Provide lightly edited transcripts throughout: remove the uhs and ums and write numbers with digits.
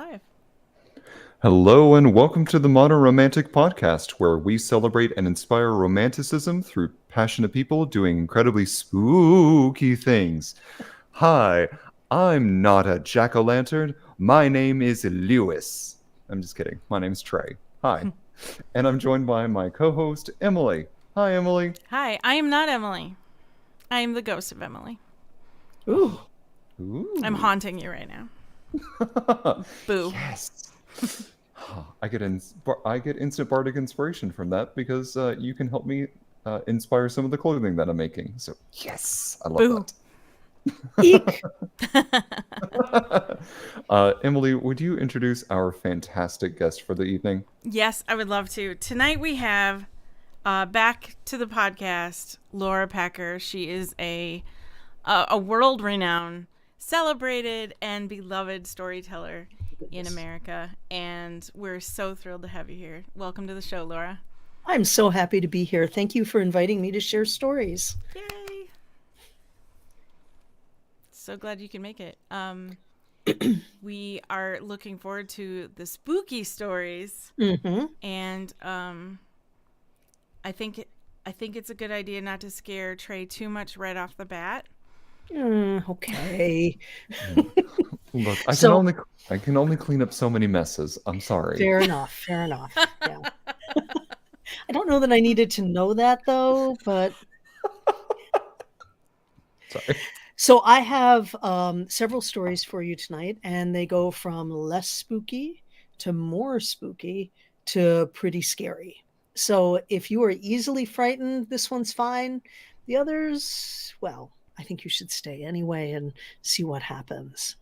live. Hello and welcome to the Modern Romantic Podcast, where we celebrate and inspire romanticism through passionate people doing incredibly spooky things. Hi, I'm not a jack-o'-lantern. My name is Lewis. I'm just kidding. My name's Trey. Hi. And I'm joined by my co-host, Emily. Hi, Emily. Hi, I am not Emily. I am the ghost of Emily. Ooh. I'm Ooh. haunting you right now. Boo. Yes. I get instant bardic inspiration from that because you can help me inspire some of the clothing that I'm making. So yes, I love Boo. that. Eek. Emily, would you introduce our fantastic guest for the evening? Yes, I would love to. Tonight we have back to the podcast Laura Packer. She is a world-renowned, celebrated, and beloved storyteller in America, and we're so thrilled to have you here. Welcome to the show, Laura. I'm so happy to be here. Thank you for inviting me to share stories. Yay! So glad you can make it. We are looking forward to the spooky stories, Mm-hmm. and I think it's a good idea not to scare Trey too much right off the bat. Okay. Look, So I can only clean up so many messes. I'm sorry. fair enough. Fair enough. Yeah. I don't know that I needed to know that though, but Sorry. so I have several stories for you tonight, and they go from less spooky to more spooky to pretty scary. So if you are easily frightened, this one's fine. The others, well, I think you should stay anyway and see what happens.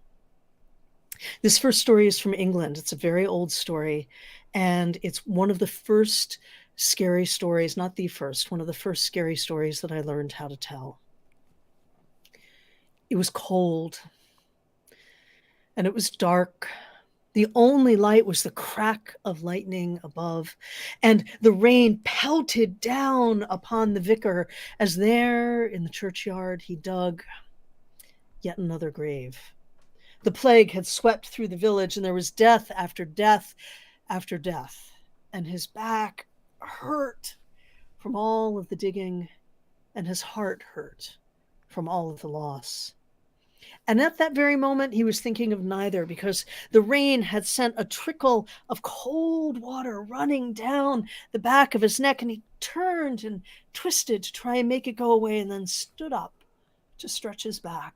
This first story is from England. It's a very old story, and it's one of the first scary stories, not the first, one of the first scary stories that I learned how to tell. It was cold and it was dark. The only light was the crack of lightning above, and the rain pelted down upon the vicar as there in the churchyard he dug yet another grave. The plague had swept through the village, and there was death after death after death, and his back hurt from all of the digging, and his heart hurt from all of the loss. And at that very moment, he was thinking of neither, because the rain had sent a trickle of cold water running down the back of his neck, and he turned and twisted to try and make it go away, and then stood up to stretch his back,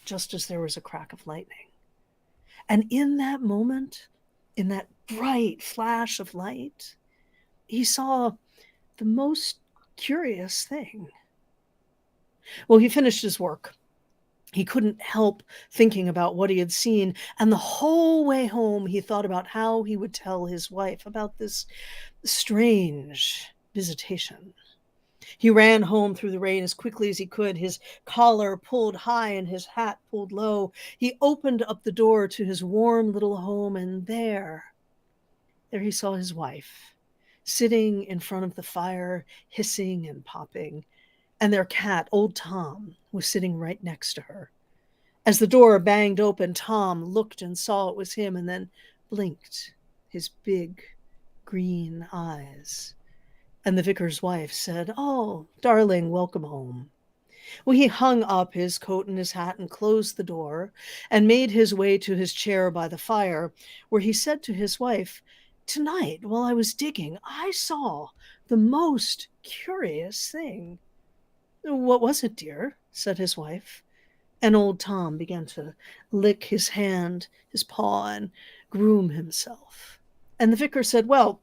just as there was a crack of lightning. And in that moment, in that bright flash of light, he saw the most curious thing. Well, he finished his work. He couldn't help thinking about what he had seen, and the whole way home he thought about how he would tell his wife about this strange visitation. He ran home through the rain as quickly as he could, his collar pulled high and his hat pulled low. He opened up the door to his warm little home, and there he saw his wife, sitting in front of the fire, hissing and popping, and their cat, old Tom, was sitting right next to her. As the door banged open, Tom looked and saw it was him, and then blinked his big green eyes. And the vicar's wife said, "Oh, darling, welcome home." Well, he hung up his coat and his hat and closed the door and made his way to his chair by the fire, where he said to his wife, "Tonight, while I was digging, I saw the most curious thing." "What was it, dear?" said his wife. And old Tom began to lick his hand, his paw, and groom himself. And the vicar said, "Well,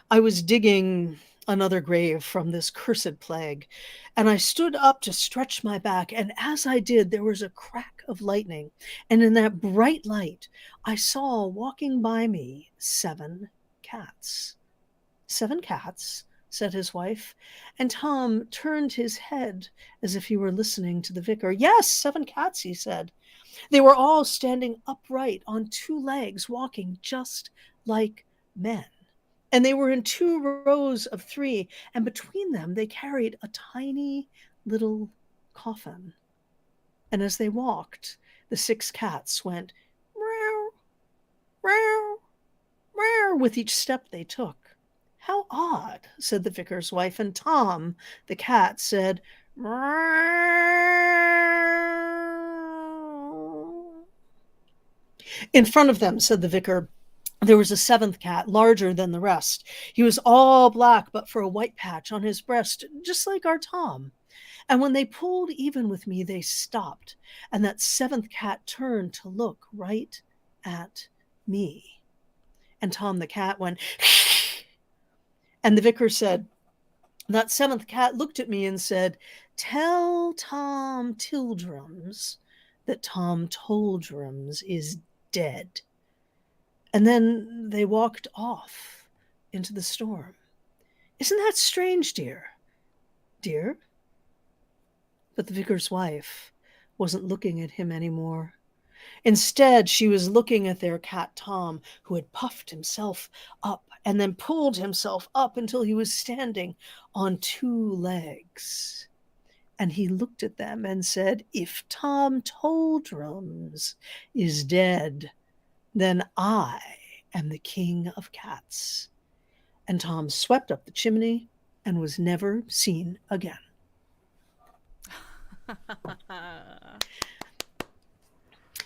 I was digging another grave from this cursed plague, and I stood up to stretch my back, and as I did, there was a crack of lightning, and in that bright light, I saw walking by me 7 cats." "7 cats?" said his wife, and Tom turned his head as if he were listening to the vicar. "Yes, 7 cats," he said. "They were all standing upright on 2 legs, walking just like men. And they were in 2 rows of 3, and between them they carried a tiny little coffin. And as they walked, the 6 cats went meow, with each step they took. "How odd," said the vicar's wife, and Tom, the cat, said, "Meow." "In front of them," said the vicar, "there was a seventh cat, larger than the rest. He was all black but for a white patch on his breast, just like our Tom. And when they pulled even with me, they stopped, and that seventh cat turned to look right at me." And Tom the cat went, and the vicar said, "That seventh cat looked at me and said, 'Tell Tom Tildrums that Tom Toldrums is dead.'" And then they walked off into the storm. Isn't that strange, dear? Dear? But the vicar's wife wasn't looking at him anymore. Instead, she was looking at their cat Tom, who had puffed himself up and then pulled himself up until he was standing on two legs. And he looked at them and said, "If Tom Toldrums is dead, then I am the king of cats." And Tom swept up the chimney and was never seen again.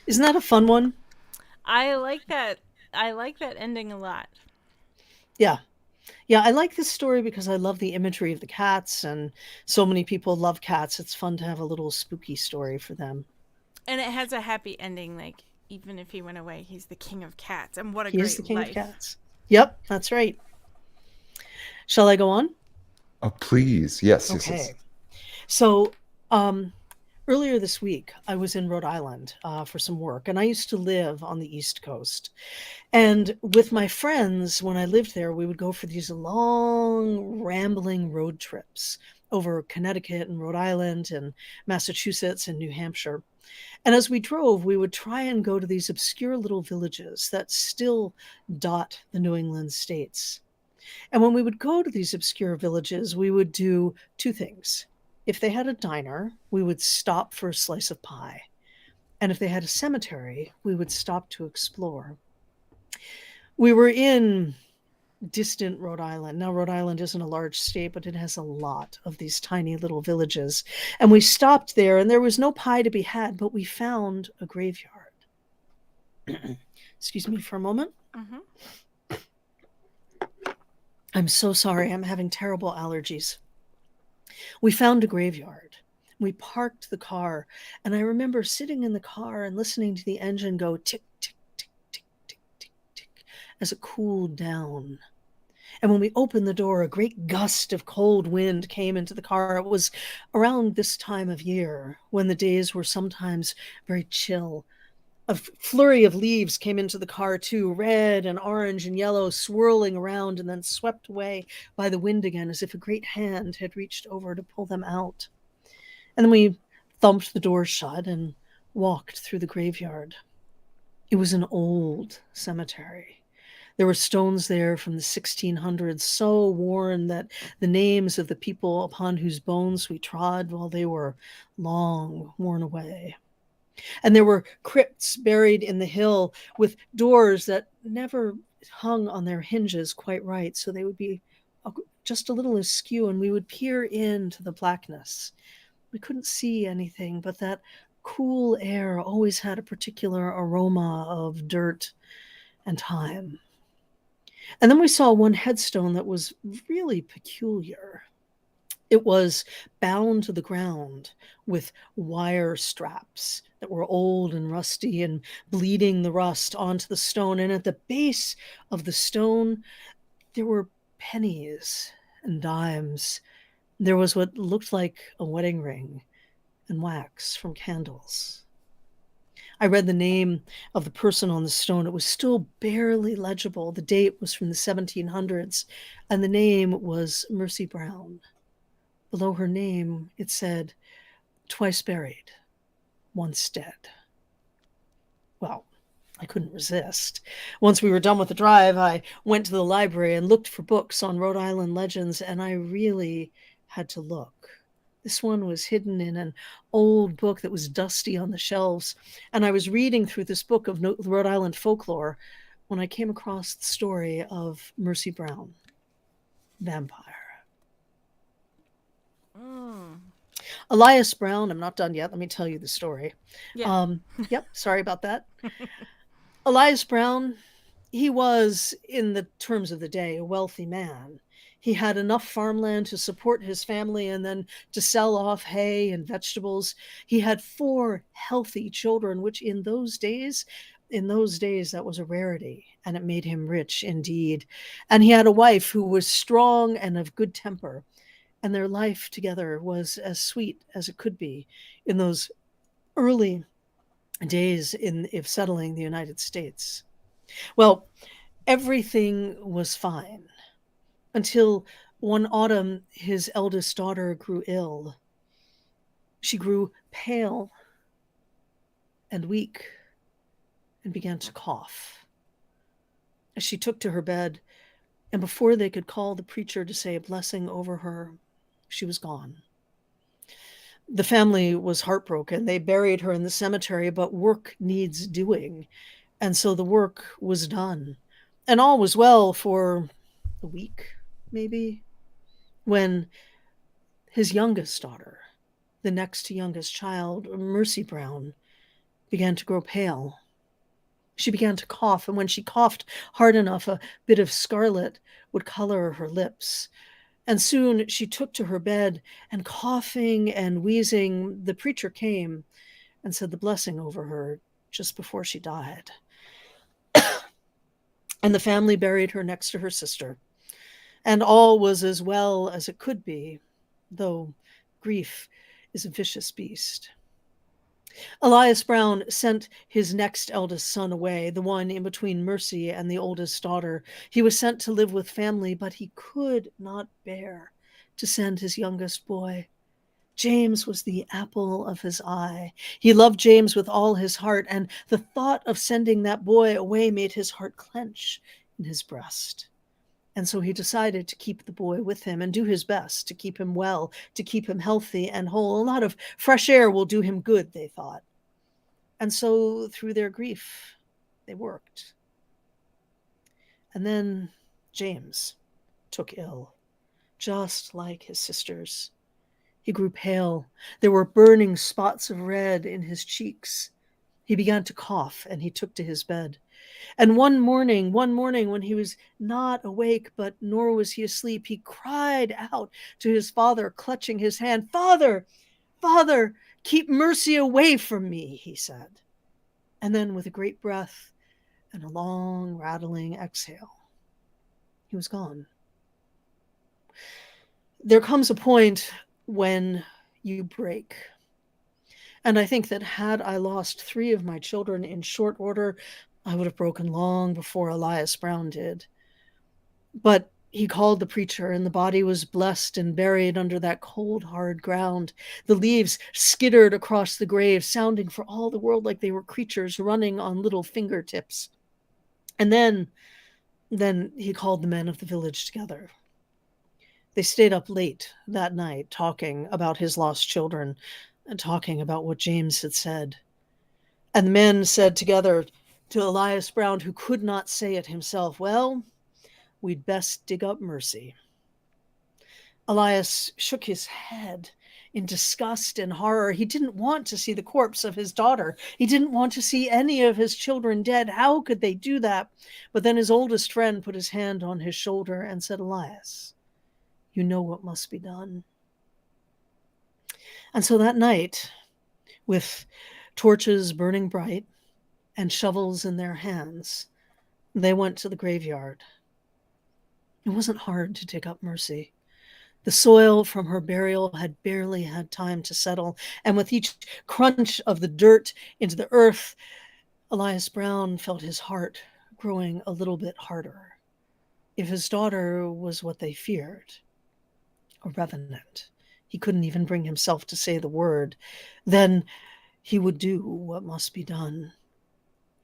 Isn't that a fun one? I like that. I like that ending a lot. Yeah. Yeah, I like this story because I love the imagery of the cats, and so many people love cats. It's fun to have a little spooky story for them. And it has a happy ending, like even if he went away, he's the king of cats. And what a He is great the king of life. cats. Yep, that's right. Shall I go on? Please. Yes, yes, Okay. yes. So, earlier this week, I was in Rhode Island for some work, and I used to live on the East Coast. And with my friends, when I lived there, we would go for these long, rambling road trips over Connecticut and Rhode Island and Massachusetts and New Hampshire. And as we drove, we would try and go to these obscure little villages that still dot the New England states. And when we would go to these obscure villages, we would do two things. If they had a diner, we would stop for a slice of pie. And if they had a cemetery, we would stop to explore. We were in distant Rhode Island. Now, Rhode Island isn't a large state, but it has a lot of these tiny little villages. And we stopped there, and there was no pie to be had, but we found a graveyard. Excuse me for a moment. Mm-hmm. I'm so sorry. I'm having terrible allergies. We found a graveyard. We parked the car, and I remember sitting in the car and listening to the engine go tick, tick, tick, tick, tick, tick, tick, as it cooled down. And when we opened the door, a great gust of cold wind came into the car. It was around this time of year when the days were sometimes very chill. A flurry of leaves came into the car too, red and orange and yellow, swirling around and then swept away by the wind again, as if a great hand had reached over to pull them out. And then we thumped the door shut and walked through the graveyard. It was an old cemetery. There were stones there from the 1600s, so worn that the names of the people upon whose bones we trod, well, they were long worn away. And there were crypts buried in the hill with doors that never hung on their hinges quite right, so they would be just a little askew, and we would peer into the blackness. We couldn't see anything, but that cool air always had a particular aroma of dirt and time. And then we saw one headstone that was really peculiar. It was bound to the ground with wire straps that were old and rusty and bleeding the rust onto the stone. And at the base of the stone, there were pennies and dimes. There was what looked like a wedding ring and wax from candles. I read the name of the person on the stone. It was still barely legible. The date was from the 1700s, and the name was Mercy Brown. Below her name, it said, "Twice buried, once dead." Well, I couldn't resist. Once we were done with the drive, I went to the library and looked for books on Rhode Island legends, and I really had to look. This one was hidden in an old book that was dusty on the shelves, and I was reading through this book of Rhode Island folklore when I came across the story of Mercy Brown, vampire. Mm. Elias Brown, I'm not done yet. Let me tell you the story. Yeah. Yep, sorry about that. Elias Brown, he was, in the terms of the day, a wealthy man. He had enough farmland to support his family and then to sell off hay and vegetables. He had 4 healthy children, which in those days, that was a rarity, and it made him rich indeed. And he had a wife who was strong and of good temper, and their life together was as sweet as it could be in those early days of settling the United States. Well, everything was fine until one autumn his eldest daughter grew ill. She grew pale and weak and began to cough. She took to her bed, and before they could call the preacher to say a blessing over her, she was gone. The family was heartbroken. They buried her in the cemetery, but work needs doing. And so the work was done. And all was well for a week, maybe, when his youngest daughter, the next youngest child, Mercy Brown, began to grow pale. She began to cough, and when she coughed hard enough, a bit of scarlet would color her lips. And soon she took to her bed, and coughing and wheezing, the preacher came and said the blessing over her just before she died. And the family buried her next to her sister. And all was as well as it could be, though grief is a vicious beast. Elias Brown sent his next eldest son away, the one in between Mercy and the oldest daughter. He was sent to live with family, but he could not bear to send his youngest boy. James was the apple of his eye. He loved James with all his heart, and the thought of sending that boy away made his heart clench in his breast. And so he decided to keep the boy with him and do his best to keep him well, to keep him healthy and whole. A lot of fresh air will do him good, they thought. And so through their grief, they worked. And then James took ill, just like his sisters. He grew pale. There were burning spots of red in his cheeks. He began to cough, and he took to his bed. And one morning when he was not awake, but nor was he asleep, he cried out to his father, clutching his hand, "Father, Father, keep Mercy away from me," he said. And then with a great breath and a long rattling exhale, he was gone. There comes a point when you break. And I think that had I lost 3 of my children in short order, I would have broken long before Elias Brown did. But he called the preacher, and the body was blessed and buried under that cold, hard ground. The leaves skittered across the grave, sounding for all the world like they were creatures running on little fingertips. And then he called the men of the village together. They stayed up late that night talking about his lost children and talking about what James had said. And the men said together to Elias Brown, who could not say it himself, "Well, we'd best dig up Mercy." Elias shook his head in disgust and horror. He didn't want to see the corpse of his daughter. He didn't want to see any of his children dead. How could they do that? But then his oldest friend put his hand on his shoulder and said, "Elias, you know what must be done." And so that night, with torches burning bright and shovels in their hands, they went to the graveyard. It wasn't hard to dig up Mercy. The soil from her burial had barely had time to settle, and with each crunch of the dirt into the earth, Elias Brown felt his heart growing a little bit harder. If his daughter was what they feared, a revenant, he couldn't even bring himself to say the word, then he would do what must be done.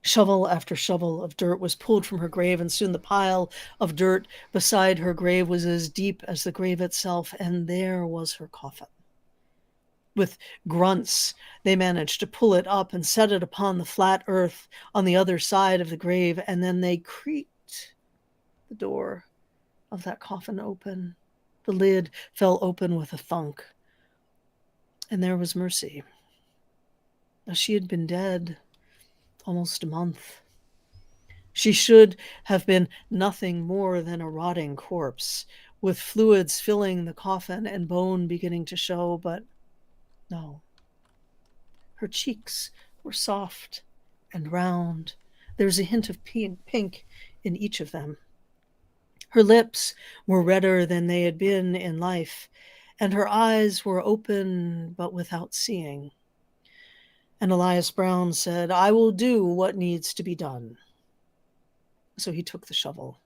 Shovel after shovel of dirt was pulled from her grave, and soon the pile of dirt beside her grave was as deep as the grave itself, and there was her coffin. With grunts, they managed to pull it up and set it upon the flat earth on the other side of the grave, and then they creaked the door of that coffin open. The lid fell open with a thunk, and there was Mercy. Now, she had been dead almost a month. She should have been nothing more than a rotting corpse, with fluids filling the coffin and bone beginning to show, but no. Her cheeks were soft and round. There was a hint of pink in each of them. Her lips were redder than they had been in life, and her eyes were open but without seeing. And Elias Brown said, "I will do what needs to be done." So he took the shovel,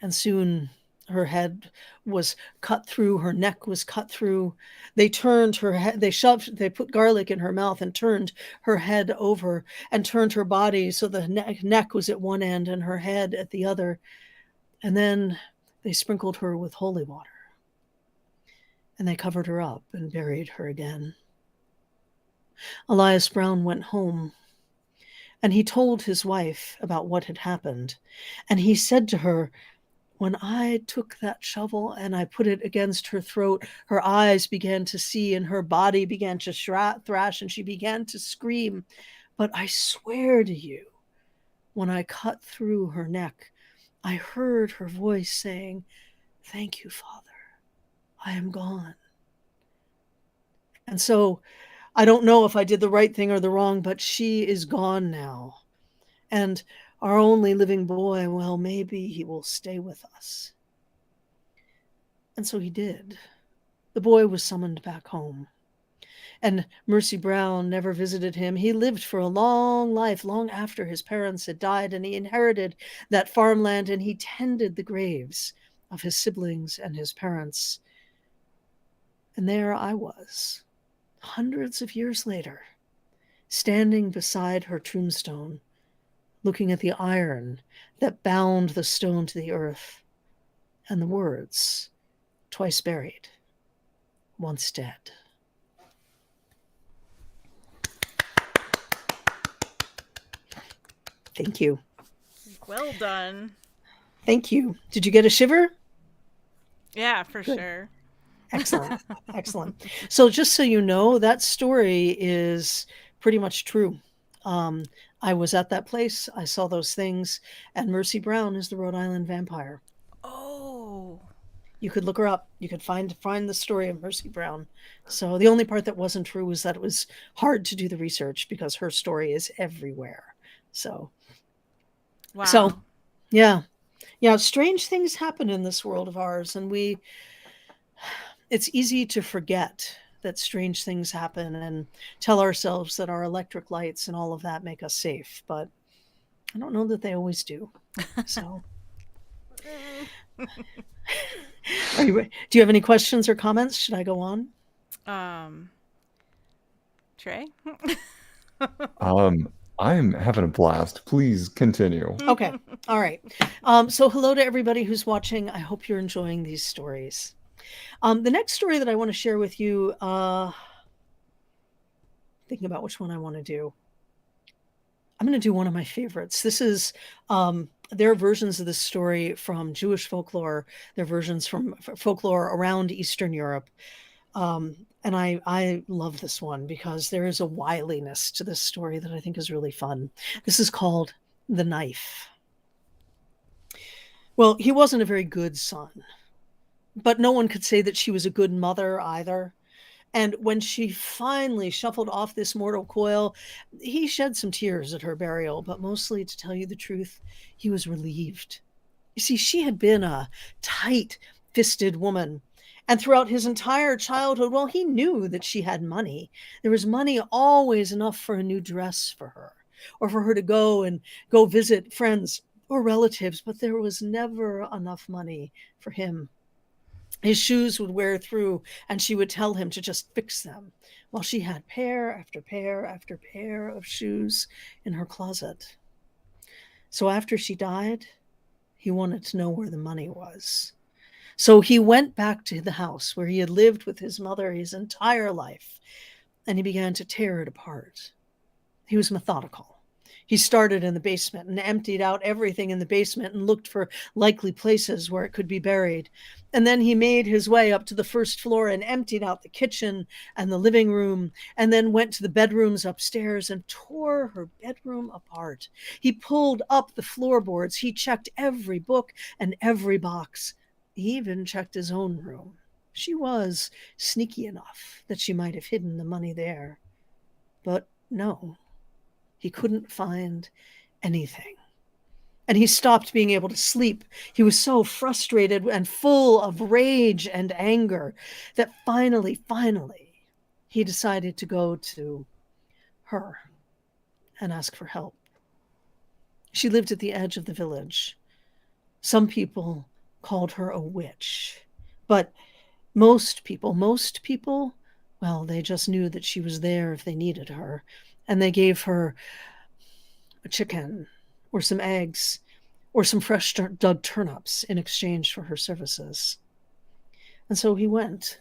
and soon her head was cut through, her neck was cut through. They turned her head, they put garlic in her mouth and turned her head over and turned her body so the neck was at one end and her head at the other. And then they sprinkled her with holy water, and they covered her up and buried her again. Elias Brown went home, and he told his wife about what had happened. And he said to her, "When I took that shovel and I put it against her throat, her eyes began to see and her body began to thrash and she began to scream. But I swear to you, when I cut through her neck, I heard her voice saying, 'Thank you, Father. I am gone.'" And so I don't know if I did the right thing or the wrong, but she is gone now. And our only living boy, well, maybe he will stay with us. And so he did. The boy was summoned back home. And Mercy Brown never visited him. He lived for a long life, long after his parents had died, and he inherited that farmland and he tended the graves of his siblings and his parents. And there I was, hundreds of years later, standing beside her tombstone, looking at the iron that bound the stone to the earth and the words, "Twice buried, once dead." Thank you. Well done. Thank you. Did you get a shiver? Yeah, for Good. sure. Excellent. Excellent. So just so you know, that story is pretty much true. I was at that place. I saw those things. And Mercy Brown is the Rhode Island vampire. Oh. You could look her up. You could find the story of Mercy Brown. So the only part that wasn't true was that it was hard to do the research because her story is everywhere. So Wow. yeah. Yeah, strange things happen in this world of ours, and it's easy to forget that strange things happen and tell ourselves that our electric lights and all of that make us safe, but I don't know that they always do. So do you have any questions or comments? Should I go on? Trey? I'm having a blast. Please continue. Okay. All right. So hello to everybody who's watching. I hope you're enjoying these stories. The next story that I want to share with you, thinking about which one I want to do. I'm going to do one of my favorites. This is, there are versions of this story from Jewish folklore. There are versions from folklore around Eastern Europe. And I love this one because there is a wiliness to this story that I think is really fun. This is called The Knife. Well, he wasn't a very good son, but no one could say that she was a good mother either. And when she finally shuffled off this mortal coil, he shed some tears at her burial, but mostly, to tell you the truth, he was relieved. You see, she had been a tight-fisted woman. And throughout his entire childhood, well, he knew that she had money. There was money always enough for a new dress for her, or for her to go visit friends or relatives, but there was never enough money for him. His shoes would wear through, and she would tell him to just fix them, while she had pair after pair after pair of shoes in her closet. So after she died, he wanted to know where the money was. So he went back to the house where he had lived with his mother his entire life, and he began to tear it apart. He was methodical. He started in the basement and emptied out everything in the basement and looked for likely places where it could be buried. And then he made his way up to the first floor and emptied out the kitchen and the living room, and then went to the bedrooms upstairs and tore her bedroom apart. He pulled up the floorboards. He checked every book and every box. He even checked his own room. She was sneaky enough that she might have hidden the money there. But no, he couldn't find anything. And he stopped being able to sleep. He was so frustrated and full of rage and anger that finally, he decided to go to her and ask for help. She lived at the edge of the village. Some people called her a witch, but most people, well, they just knew that she was there if they needed her, and they gave her a chicken or some eggs or some fresh dug turnips in exchange for her services. And so he went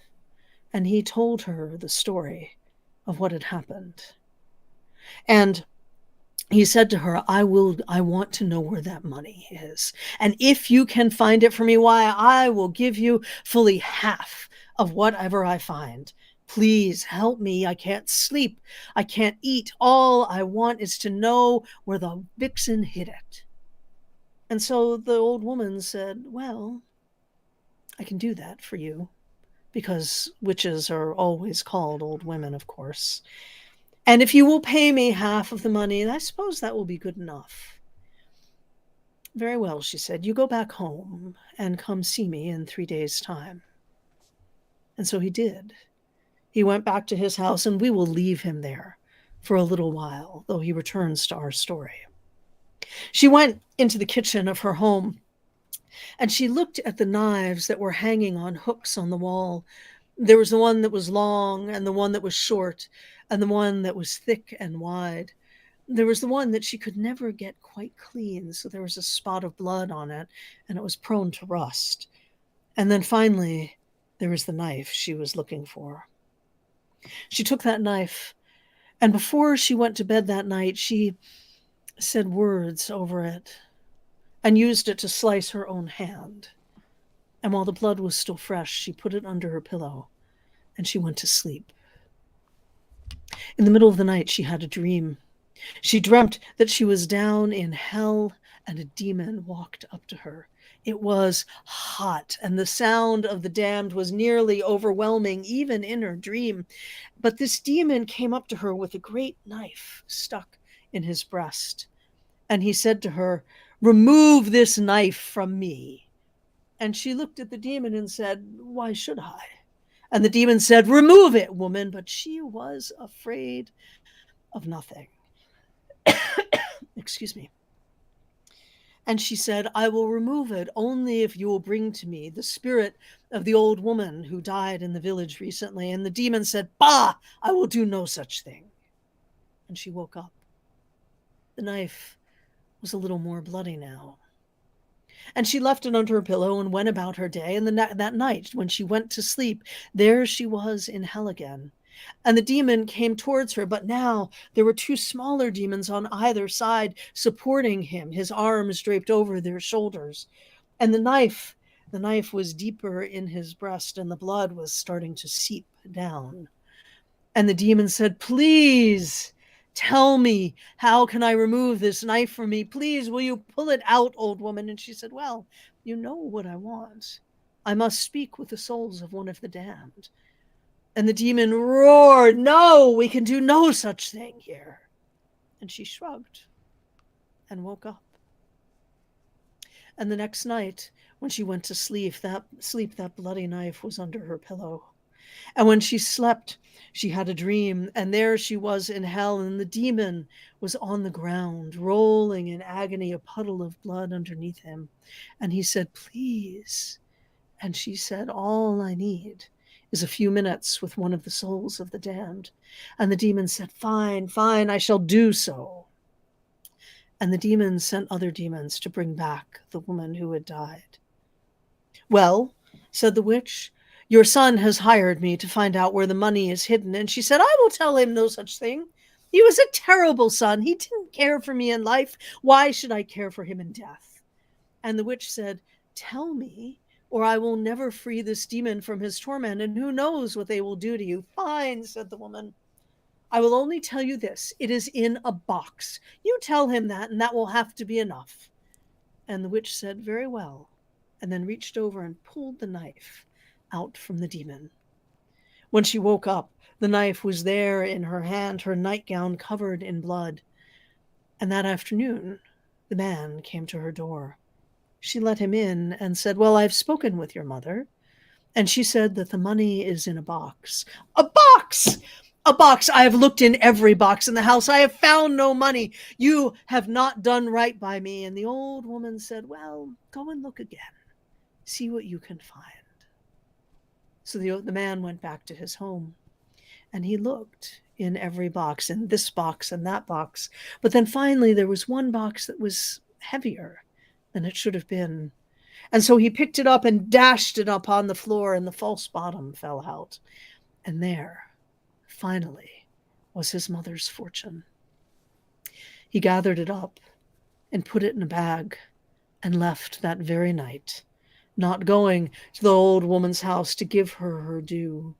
and he told her the story of what had happened. And he said to her, I want to know where that money is. And if you can find it for me, why, I will give you fully half of whatever I find. Please help me. I can't sleep. I can't eat. All I want is to know where the vixen hid it. And so the old woman said, well, I can do that for you, because witches are always called old women, of course. And if you will pay me half of the money, I suppose that will be good enough. Very well, she said, you go back home and come see me in 3 days' time. And so he did. He went back to his house, and we will leave him there for a little while, though he returns to our story. She went into the kitchen of her home, and she looked at the knives that were hanging on hooks on the wall. There was the one that was long, and the one that was short, and the one that was thick and wide. There was the one that she could never get quite clean, so there was a spot of blood on it, and it was prone to rust. And then finally, there was the knife she was looking for. She took that knife, and before she went to bed that night, she said words over it and used it to slice her own hand. And while the blood was still fresh, she put it under her pillow, and she went to sleep. In the middle of the night, she had a dream. She dreamt that she was down in hell, and a demon walked up to her. It was hot, and the sound of the damned was nearly overwhelming, even in her dream. But this demon came up to her with a great knife stuck in his breast. And he said to her, remove this knife from me. And she looked at the demon and said, why should I? And the demon said, remove it, woman. But she was afraid of nothing. Excuse me. And she said, I will remove it only if you will bring to me the spirit of the old woman who died in the village recently. And the demon said, bah, I will do no such thing. And she woke up. The knife was a little more bloody now. And she left it under her pillow and went about her day. And that night, when she went to sleep, there she was in hell again. And the demon came towards her, but now there were 2 smaller demons on either side supporting him, his arms draped over their shoulders. And the knife was deeper in his breast, and the blood was starting to seep down. And the demon said, please tell me, how can I remove this knife from me? Please, will you pull it out, old woman? And she said, well, you know what I want. I must speak with the souls of one of the damned. And the demon roared, no, we can do no such thing here. And she shrugged and woke up. And the next night, when she went to sleep, that bloody knife was under her pillow. And when she slept, she had a dream, and there she was in hell, and the demon was on the ground, rolling in agony, a puddle of blood underneath him. And he said, please. And she said, all I need is a few minutes with one of the souls of the damned. And the demon said, fine, I shall do so. And the demon sent other demons to bring back the woman who had died. Well, said the witch. Your son has hired me to find out where the money is hidden. And she said, I will tell him no such thing. He was a terrible son. He didn't care for me in life. Why should I care for him in death? And the witch said, tell me, or I will never free this demon from his torment, and who knows what they will do to you. Fine, said the woman. I will only tell you this. It is in a box. You tell him that, and that will have to be enough. And the witch said, very well, and then reached over and pulled the knife out from the demon. When she woke up, the knife was there in her hand, her nightgown covered in blood. And that afternoon, the man came to her door. She let him in and said, well, I've spoken with your mother. And she said that the money is in a box. A box! A box! I have looked in every box in the house. I have found no money. You have not done right by me. And the old woman said, well, go and look again. See what you can find. So the man went back to his home, and he looked in every box, in this box and that box. But then finally there was one box that was heavier than it should have been. And so he picked it up and dashed it upon the floor, and the false bottom fell out. And there, finally, was his mother's fortune. He gathered it up and put it in a bag and left that very night, not going to the old woman's house to give her her due.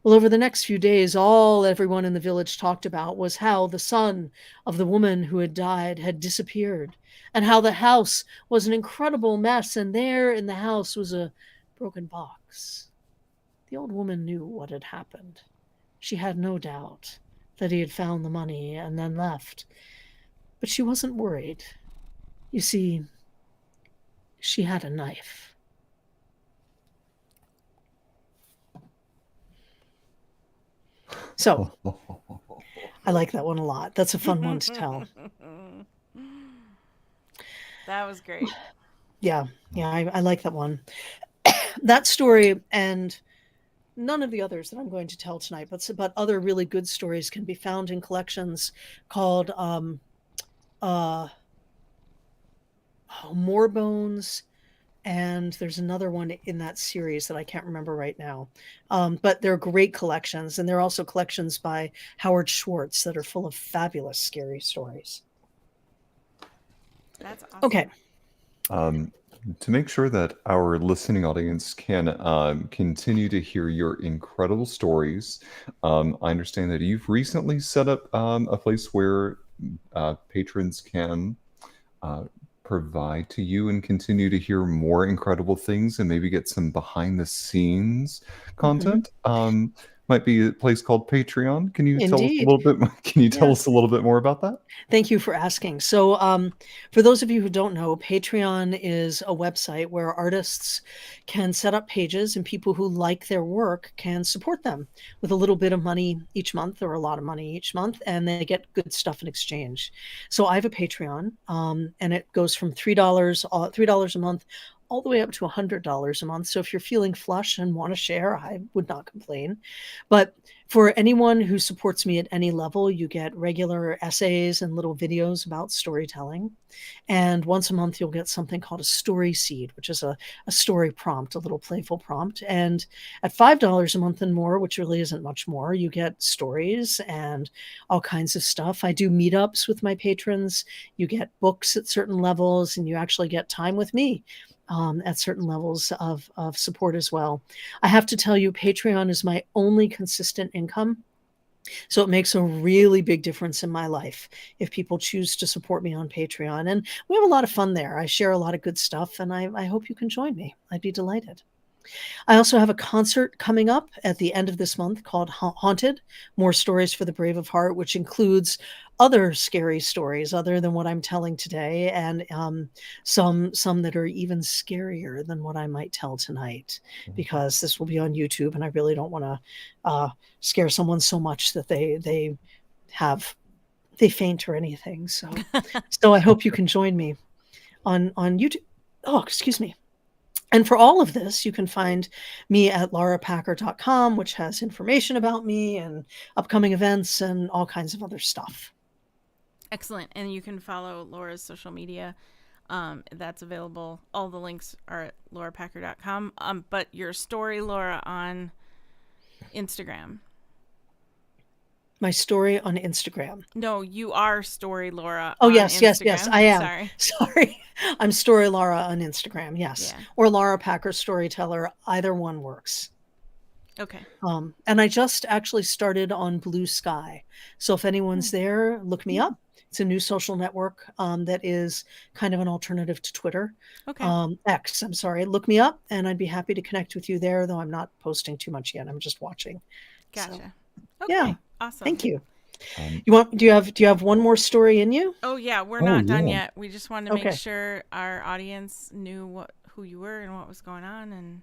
Well, over the next few days, all everyone in the village talked about was how the son of the woman who had died had disappeared, and how the house was an incredible mess, and there in the house was a broken box. The old woman knew what had happened. She had no doubt that he had found the money and then left. But she wasn't worried. You see, she had a knife. So, I like that one a lot. That's a fun one to tell. That was great. Yeah, I like that one. That story and none of the others that I'm going to tell tonight, but other really good stories can be found in collections called More Bones, and there's another one in that series that I can't remember right now. But they're great collections, and they're also collections by Howard Schwartz that are full of fabulous scary stories. That's awesome. Okay. To make sure that our listening audience can continue to hear your incredible stories, I understand that you've recently set up a place where patrons can provide to you and continue to hear more incredible things and maybe get some behind the scenes content. Might be a place called Patreon. Can you tell us a Indeed. little bit? Can you tell Yes. us a little bit more about that? Thank you for asking. So, for those of you who don't know, Patreon is a website where artists can set up pages, and people who like their work can support them with a little bit of money each month, or a lot of money each month, and they get good stuff in exchange. So I have a Patreon, and it goes from $3 a month all the way up to $100 a month. So if you're feeling flush and want to share, I would not complain. But for anyone who supports me at any level, you get regular essays and little videos about storytelling. And once a month, you'll get something called a story seed, which is a story prompt, a little playful prompt. And at $5 a month and more, which really isn't much more, you get stories and all kinds of stuff. I do meetups with my patrons. You get books at certain levels, and you actually get time with me at certain levels of support as well. I have to tell you, Patreon is my only consistent income. So it makes a really big difference in my life if people choose to support me on Patreon. And we have a lot of fun there. I share a lot of good stuff, and I hope you can join me. I'd be delighted. I also have a concert coming up at the end of this month called Haunted, More Stories for the Brave of Heart, which includes other scary stories other than what I'm telling today, and some that are even scarier than what I might tell tonight, because this will be on YouTube, and I really don't want to scare someone so much that they faint or anything. So I hope you can join me on YouTube. Oh, excuse me. And for all of this, you can find me at laurapacker.com, which has information about me and upcoming events and all kinds of other stuff. Excellent. And you can follow Laura's social media That's available. All the links are at laurapacker.com. But your story, Laura, on Instagram. My story on Instagram. No, you are Story Laura Oh, on yes, yes, yes, Instagram. I am. Sorry. Sorry. I'm Story Laura on Instagram, yes. Yeah. Or Laura Packer Storyteller. Either one works. Okay. And I just actually started on Blue Sky. So if anyone's there, look me up. It's a new social network that is kind of an alternative to Twitter. Okay. X, I'm sorry. Look me up, and I'd be happy to connect with you there, though I'm not posting too much yet. I'm just watching. Gotcha. So, Okay. yeah. Awesome. Thank you. Um, Do you have one more story in you? Oh yeah, we're Oh, not done yeah. yet. We just wanted to make Okay. sure our audience knew who you were and what was going on, and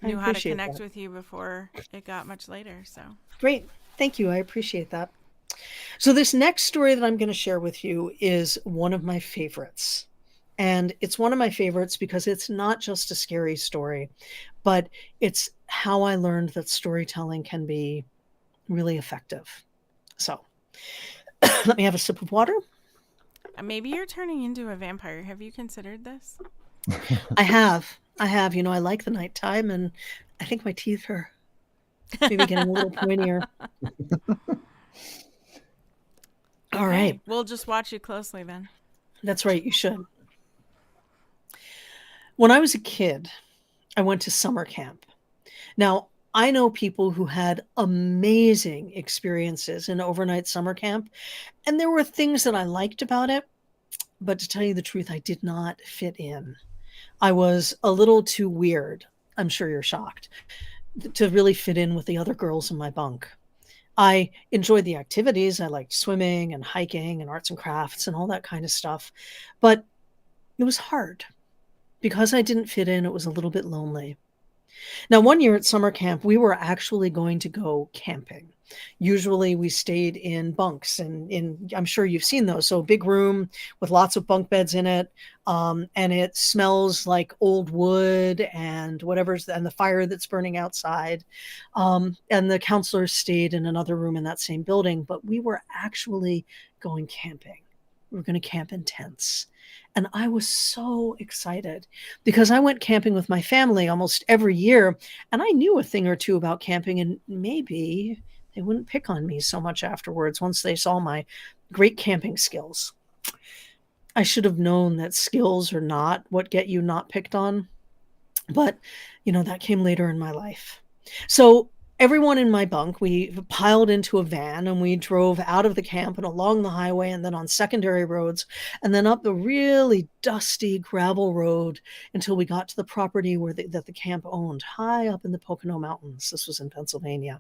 I knew how to appreciate connect that. with you before it got much later. So Great. Thank you. I appreciate that. So this next story that I'm going to share with you is one of my favorites. And it's one of my favorites because it's not just a scary story, but it's how I learned that storytelling can be really effective. So let me have a sip of water. maybe you're turning into a vampire. Have you considered this? I have. I have. I like the nighttime, and I think my teeth are maybe getting a little pointier. All right. Okay, we'll just watch you closely then. That's right. You should. When I was a kid, I went to summer camp. Now, I know people who had amazing experiences in overnight summer camp, and there were things that I liked about it, but to tell you the truth, I did not fit in. I was a little too weird. I'm sure you're shocked to really fit in with the other girls in my bunk. I enjoyed the activities. I liked swimming and hiking and arts and crafts and all that kind of stuff, but it was hard. Because I didn't fit in, it was a little bit lonely. Now, one year at summer camp, we were actually going to go camping. Usually we stayed in bunks and I'm sure you've seen those. So a big room with lots of bunk beds in it. And it smells like old wood and and the fire that's burning outside. And the counselors stayed in another room in that same building, but we were actually going camping. We were going to camp in tents. And I was so excited because I went camping with my family almost every year, and I knew a thing or two about camping, and maybe they wouldn't pick on me so much afterwards once they saw my great camping skills. I should have known that skills are not what get you not picked on, but that came later in my life. So everyone in my bunk, we piled into a van and we drove out of the camp and along the highway and then on secondary roads and then up the really dusty gravel road until we got to the property that the camp owned, high up in the Pocono Mountains. This was in Pennsylvania.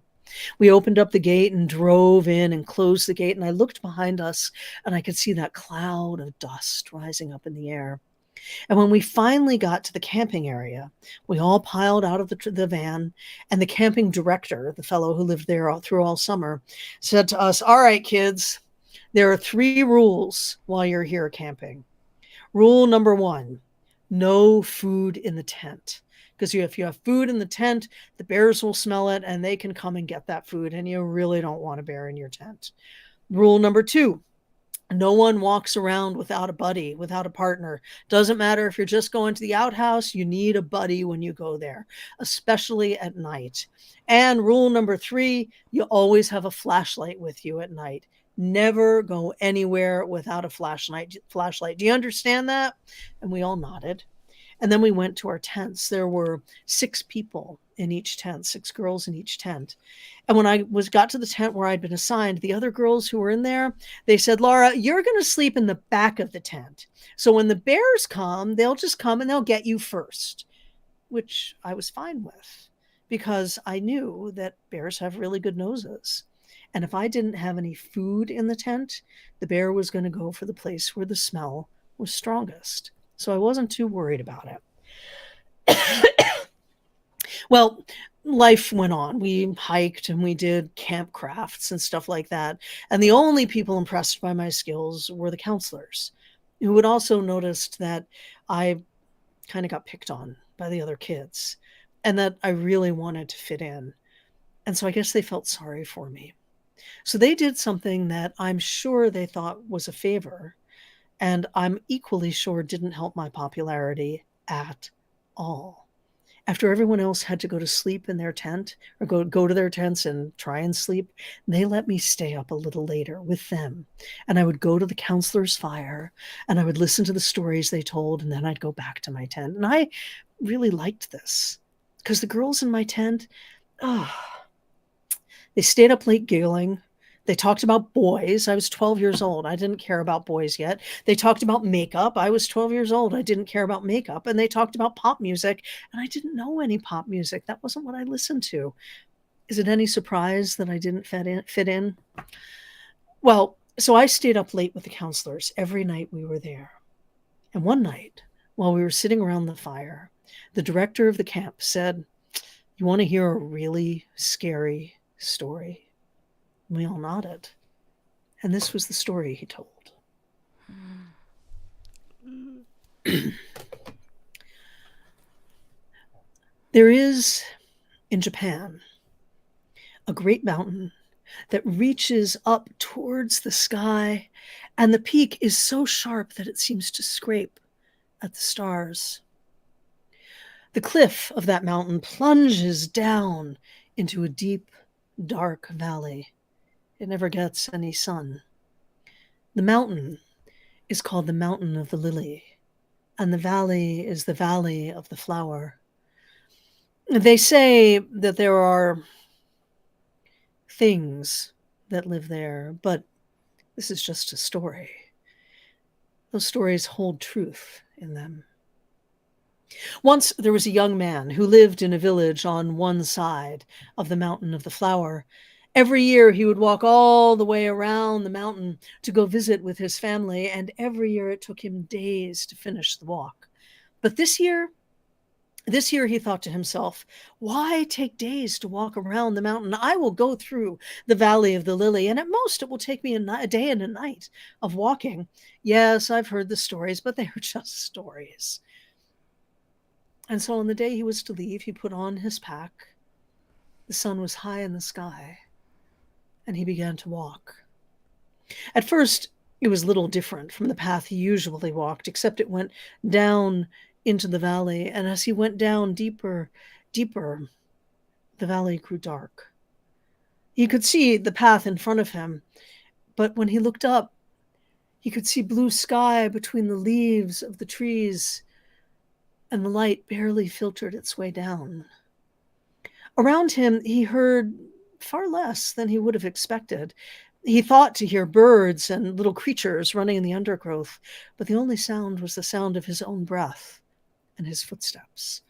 We opened up the gate and drove in and closed the gate, and I looked behind us and I could see that cloud of dust rising up in the air. And when we finally got to the camping area, we all piled out of the van, and the camping director, the fellow who lived there through all summer, said to us, "All right, kids, there are 3 rules while you're here camping. Rule number 1, no food in the tent. Because if you have food in the tent, the bears will smell it and they can come and get that food, and you really don't want a bear in your tent. Rule number 2, no one walks around without a buddy, without a partner. Doesn't matter if you're just going to the outhouse, you need a buddy when you go there, especially at night. And rule number 3, you always have a flashlight with you at night. Never go anywhere without a flashlight. Do you understand that?" And we all nodded. And then we went to our tents. There were 6 people in each tent, 6 girls in each tent. And when I got to the tent where I'd been assigned, the other girls who were in there, they said, "Laura, you're going to sleep in the back of the tent. So when the bears come, they'll just come and they'll get you first," which I was fine with because I knew that bears have really good noses. And if I didn't have any food in the tent, the bear was going to go for the place where the smell was strongest. So I wasn't too worried about it. Well, life went on. We hiked and we did camp crafts and stuff like that. And the only people impressed by my skills were the counselors, who had also noticed that I kind of got picked on by the other kids and that I really wanted to fit in. And so I guess they felt sorry for me. So they did something that I'm sure they thought was a favor. and I'm equally sure didn't help my popularity at all. After everyone else had to go to sleep in their tent or go to their tents and try and sleep, they let me stay up a little later with them. And I would go to the counselor's fire and I would listen to the stories they told, and then I'd go back to my tent. And I really liked this because the girls in my tent, oh, they stayed up late giggling. They talked about boys. I was 12 years old. I didn't care about boys yet. They talked about makeup. I was 12 years old. I didn't care about makeup. And they talked about pop music, and I didn't know any pop music. That wasn't what I listened to. Is it any surprise that I didn't fit in? Well, so I stayed up late with the counselors every night we were there. And one night, while we were sitting around the fire, the director of the camp said, "You want to hear a really scary story?" We all nodded. And this was the story he told. There is, in Japan, a great mountain that reaches up towards the sky, and the peak is so sharp that it seems to scrape at the stars. The cliff of that mountain plunges down into a deep, dark valley. It never gets any sun. The mountain is called the Mountain of the Lily, and the valley is the Valley of the Flower. They say that there are things that live there, but this is just a story. Those stories hold truth in them. Once there was a young man who lived in a village on one side of the Mountain of the Flower. Every year he would walk all the way around the mountain to go visit with his family, and every year it took him days to finish the walk. But this year he thought to himself, "Why take days to walk around the mountain? I will go through the Valley of the Lily, and at most it will take me a day and a night of walking. Yes, I've heard the stories, but they are just stories." And so on the day he was to leave, he put on his pack. The sun was high in the sky, and he began to walk. At first, it was little different from the path he usually walked, except it went down into the valley, and as he went down deeper, deeper, the valley grew dark. He could see the path in front of him, but when he looked up, he could see blue sky between the leaves of the trees, and the light barely filtered its way down. Around him, he heard far less than he would have expected. He thought to hear birds and little creatures running in the undergrowth, but the only sound was the sound of his own breath and his footsteps.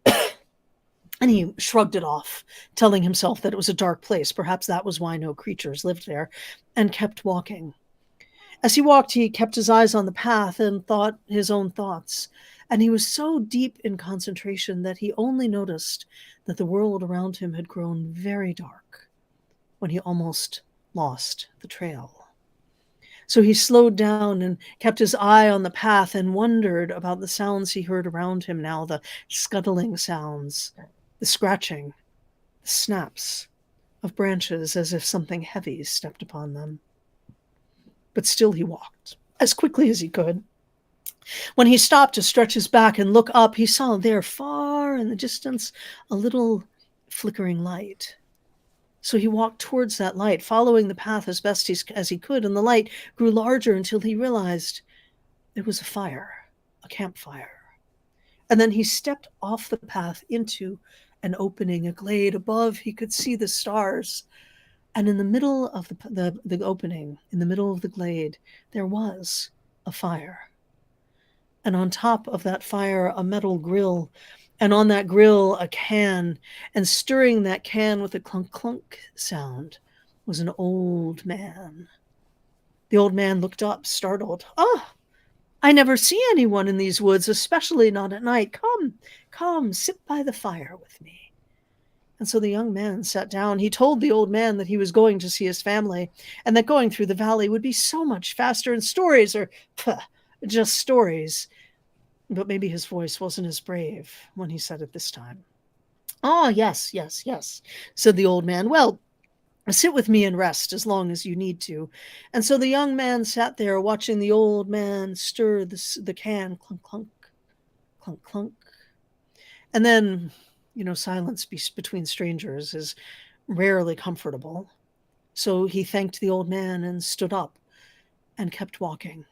And he shrugged it off, telling himself that it was a dark place. Perhaps that was why no creatures lived there, and kept walking. As he walked, he kept his eyes on the path and thought his own thoughts. And he was so deep in concentration that he only noticed that the world around him had grown very dark when he almost lost the trail. So he slowed down and kept his eye on the path and wondered about the sounds he heard around him now, the scuttling sounds, the scratching, the snaps of branches as if something heavy stepped upon them. But still he walked as quickly as he could. When he stopped to stretch his back and look up, he saw there far in the distance a little flickering light. So he walked towards that light, following the path as best as he could, and the light grew larger until he realized it was a fire, a campfire. And then he stepped off the path into an opening, a glade. Above, he could see the stars. And in the middle of the opening, in the middle of the glade, there was a fire. And on top of that fire, a metal grill, and on that grill, a can, and stirring that can with a clunk-clunk sound was an old man. The old man looked up, startled. "Oh, I never see anyone in these woods, especially not at night. Come, sit by the fire with me." And so the young man sat down. He told the old man that he was going to see his family, and that going through the valley would be so much faster, and stories are just stories. But maybe his voice wasn't as brave when he said it this time. "Oh, yes, said the old man. "Well, Sit with me and rest as long as you need to." And so the young man sat there watching the old man stir the can, clunk, clunk, clunk, clunk. And then, silence between strangers is rarely comfortable. So he thanked the old man and stood up and kept walking.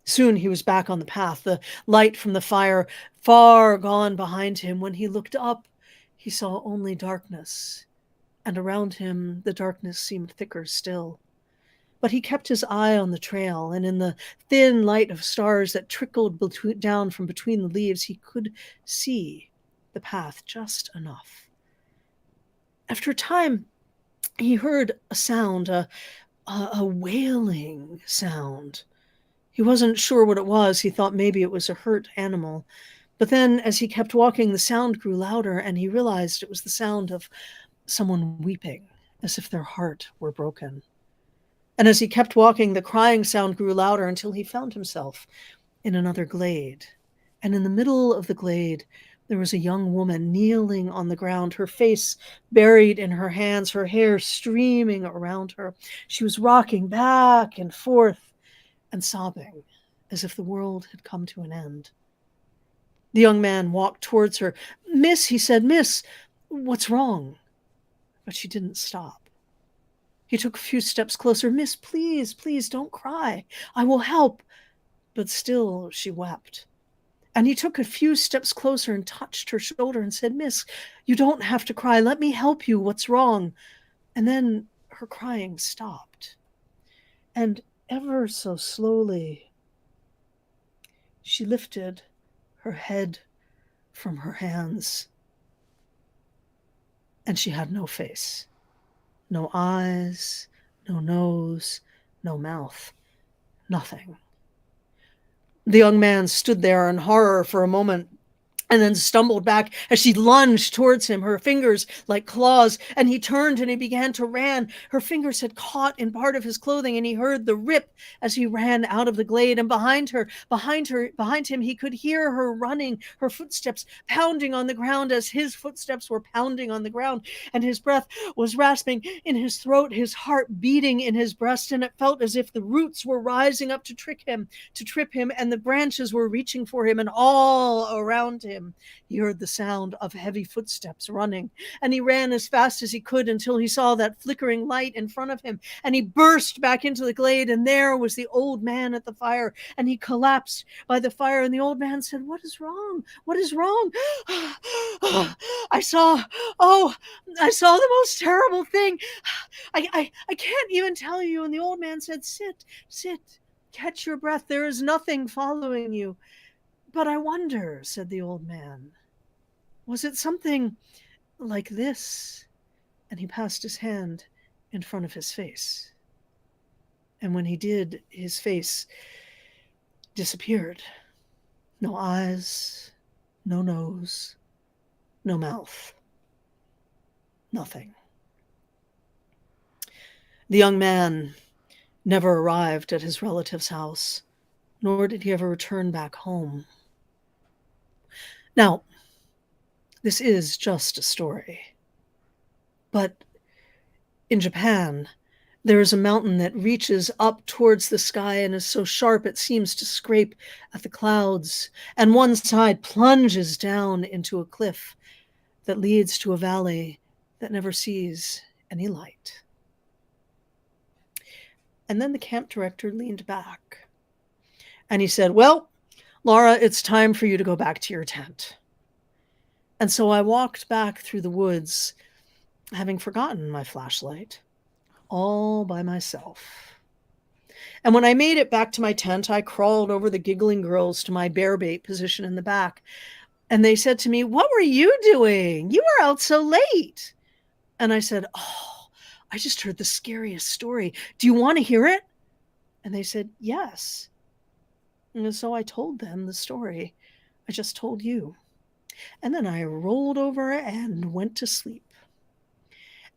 Soon he was back on the path, the light from the fire far gone behind him. When he looked up, he saw only darkness, and around him the darkness seemed thicker still. But he kept his eye on the trail, and in the thin light of stars that trickled down from between the leaves, he could see the path just enough. After a time, he heard a sound, a wailing sound. He wasn't sure what it was. He thought maybe it was a hurt animal. But then, as he kept walking, the sound grew louder, and he realized it was the sound of someone weeping, as if their heart were broken. And as he kept walking, the crying sound grew louder until he found himself in another glade. And in the middle of the glade, there was a young woman kneeling on the ground, her face buried in her hands, her hair streaming around her. She was rocking back and forth and sobbing as if the world had come to an end. The young man walked towards her. "Miss," he said, "Miss, what's wrong?" But she didn't stop. He took a few steps closer. "Miss, please, please don't cry. I will help." But still she wept. And he took a few steps closer and touched her shoulder and said, "Miss, you don't have to cry. Let me help you. What's wrong?" And then her crying stopped. And ever so slowly, she lifted her head from her hands, and she had no face, no eyes, no nose, no mouth, nothing. The young man stood there in horror for a moment, and then stumbled back as she lunged towards him, her fingers like claws, and he turned and he began to run. Her fingers had caught in part of his clothing, and he heard the rip as he ran out of the glade. And behind him, he could hear her running, her footsteps pounding on the ground as his footsteps were pounding on the ground, and his breath was rasping in his throat, his heart beating in his breast, and it felt as if the roots were rising up to trip him, and the branches were reaching for him, and all around him he heard the sound of heavy footsteps running, and he ran as fast as he could until he saw that flickering light in front of him, and he burst back into the glade, and there was the old man at the fire, and he collapsed by the fire, and the old man said, "What is wrong? What is wrong?" I saw the most terrible thing. I can't even tell you." And the old man said, "Sit, catch your breath. There is nothing following you." "But I wonder," said the old man, "was it something like this?" And he passed his hand in front of his face. And when he did, his face disappeared. No eyes, no nose, no mouth, nothing. The young man never arrived at his relative's house, nor did he ever return back home. Now, this is just a story. But in Japan, there is a mountain that reaches up towards the sky and is so sharp it seems to scrape at the clouds, and one side plunges down into a cliff that leads to a valley that never sees any light. And then the camp director leaned back, and he said, "Well, Laura, it's time for you to go back to your tent." And so I walked back through the woods, having forgotten my flashlight, all by myself. And when I made it back to my tent, I crawled over the giggling girls to my bear bait position in the back. And they said to me, "What were you doing? You were out so late." And I said, "Oh, I just heard the scariest story. Do you want to hear it?" And they said, "Yes." And so I told them the story I just told you. And then I rolled over and went to sleep.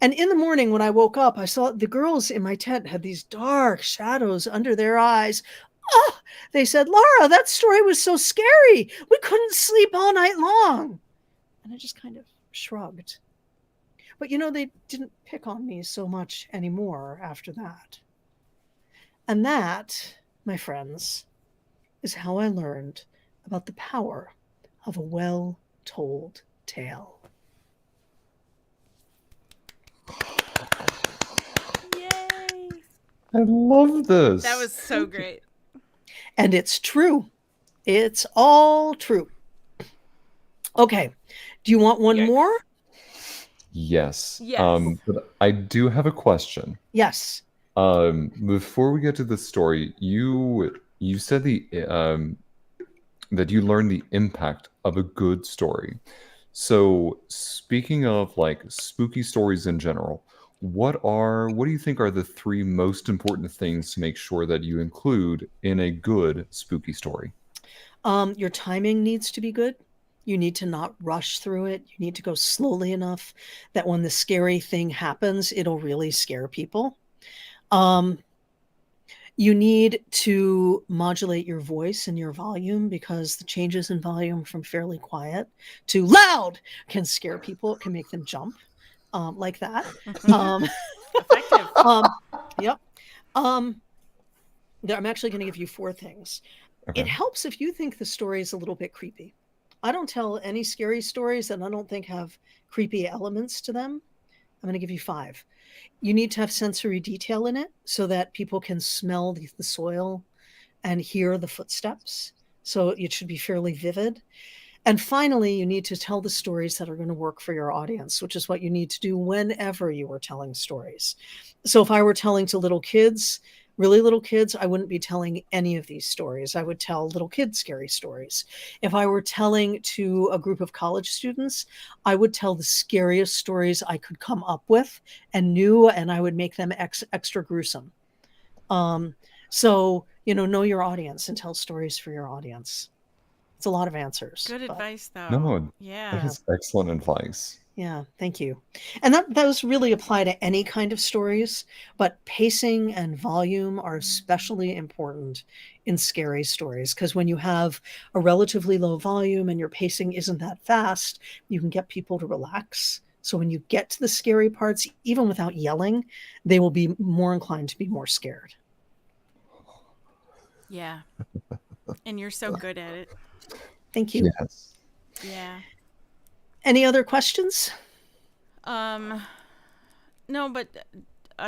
And in the morning when I woke up, I saw the girls in my tent had these dark shadows under their eyes. "Oh," they said, "Laura, that story was so scary. We couldn't sleep all night long." And I just kind of shrugged. But they didn't pick on me so much anymore after that. And that, my friends, is how I learned about the power of a well told tale. Yay! I love this. That was so great. And it's true. It's all true. Okay. Do you want one Yikes. more? Yes. Yes. But I do have a question. Yes. Before we get to the story, you said that you learned the impact of a good story. So, speaking of like spooky stories in general, what do you think are the three most important things to make sure that you include in a good spooky story? Your timing needs to be good. You need to not rush through it. You need to go slowly enough that when the scary thing happens, it'll really scare people. Um, you need to modulate your voice and your volume because the changes in volume from fairly quiet to loud can scare people. It can make them jump, like that. Um, Effective. yep. Um, I'm actually going to give you four things. It Okay. helps if you think the story is a little bit creepy. I don't tell any scary stories that I don't think have creepy elements to them. I'm going to give you five. You need to have sensory detail in it so that people can smell the soil and hear the footsteps. So it should be fairly vivid. And finally, you need to tell the stories that are going to work for your audience, which is what you need to do whenever you are telling stories. So if I were telling to little kids, really little kids, I wouldn't be telling any of these stories. I would tell little kids scary stories. If I were telling to a group of college students, I would tell the scariest stories I could come up with and knew, and I would make them extra gruesome. So, know your audience and tell stories for your audience. It's a lot of answers, Good but advice, though. No, that Yeah. yeah, is excellent advice. yeah, thank you. And that those really apply to any kind of stories, but pacing and volume are especially important in scary stories because when you have a relatively low volume and your pacing isn't that fast, you can get people to relax. So when you get to the scary parts, even without yelling, they will be more inclined to be more scared. Yeah. And you're so good at it. Thank you. Yes. Yeah. Any other questions? Um, no, but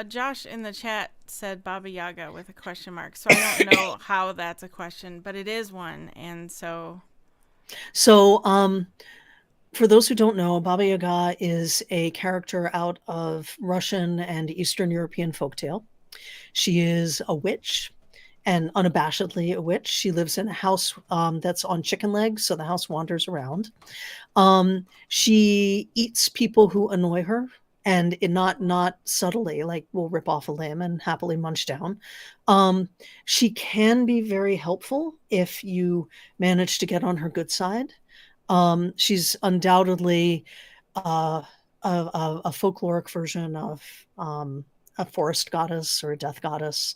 Josh in the chat said Baba Yaga with a question mark. So I don't know how that's a question, but it is one. And so. So, for those who don't know, Baba Yaga is a character out of Russian and Eastern European folktale. She is a witch and unabashedly a witch. She lives in a house that's on chicken legs, so the house wanders around. She eats people who annoy her, and not subtly, like will rip off a limb and happily munch down. She can be very helpful if you manage to get on her good side. She's undoubtedly uh, a folkloric version of a forest goddess or a death goddess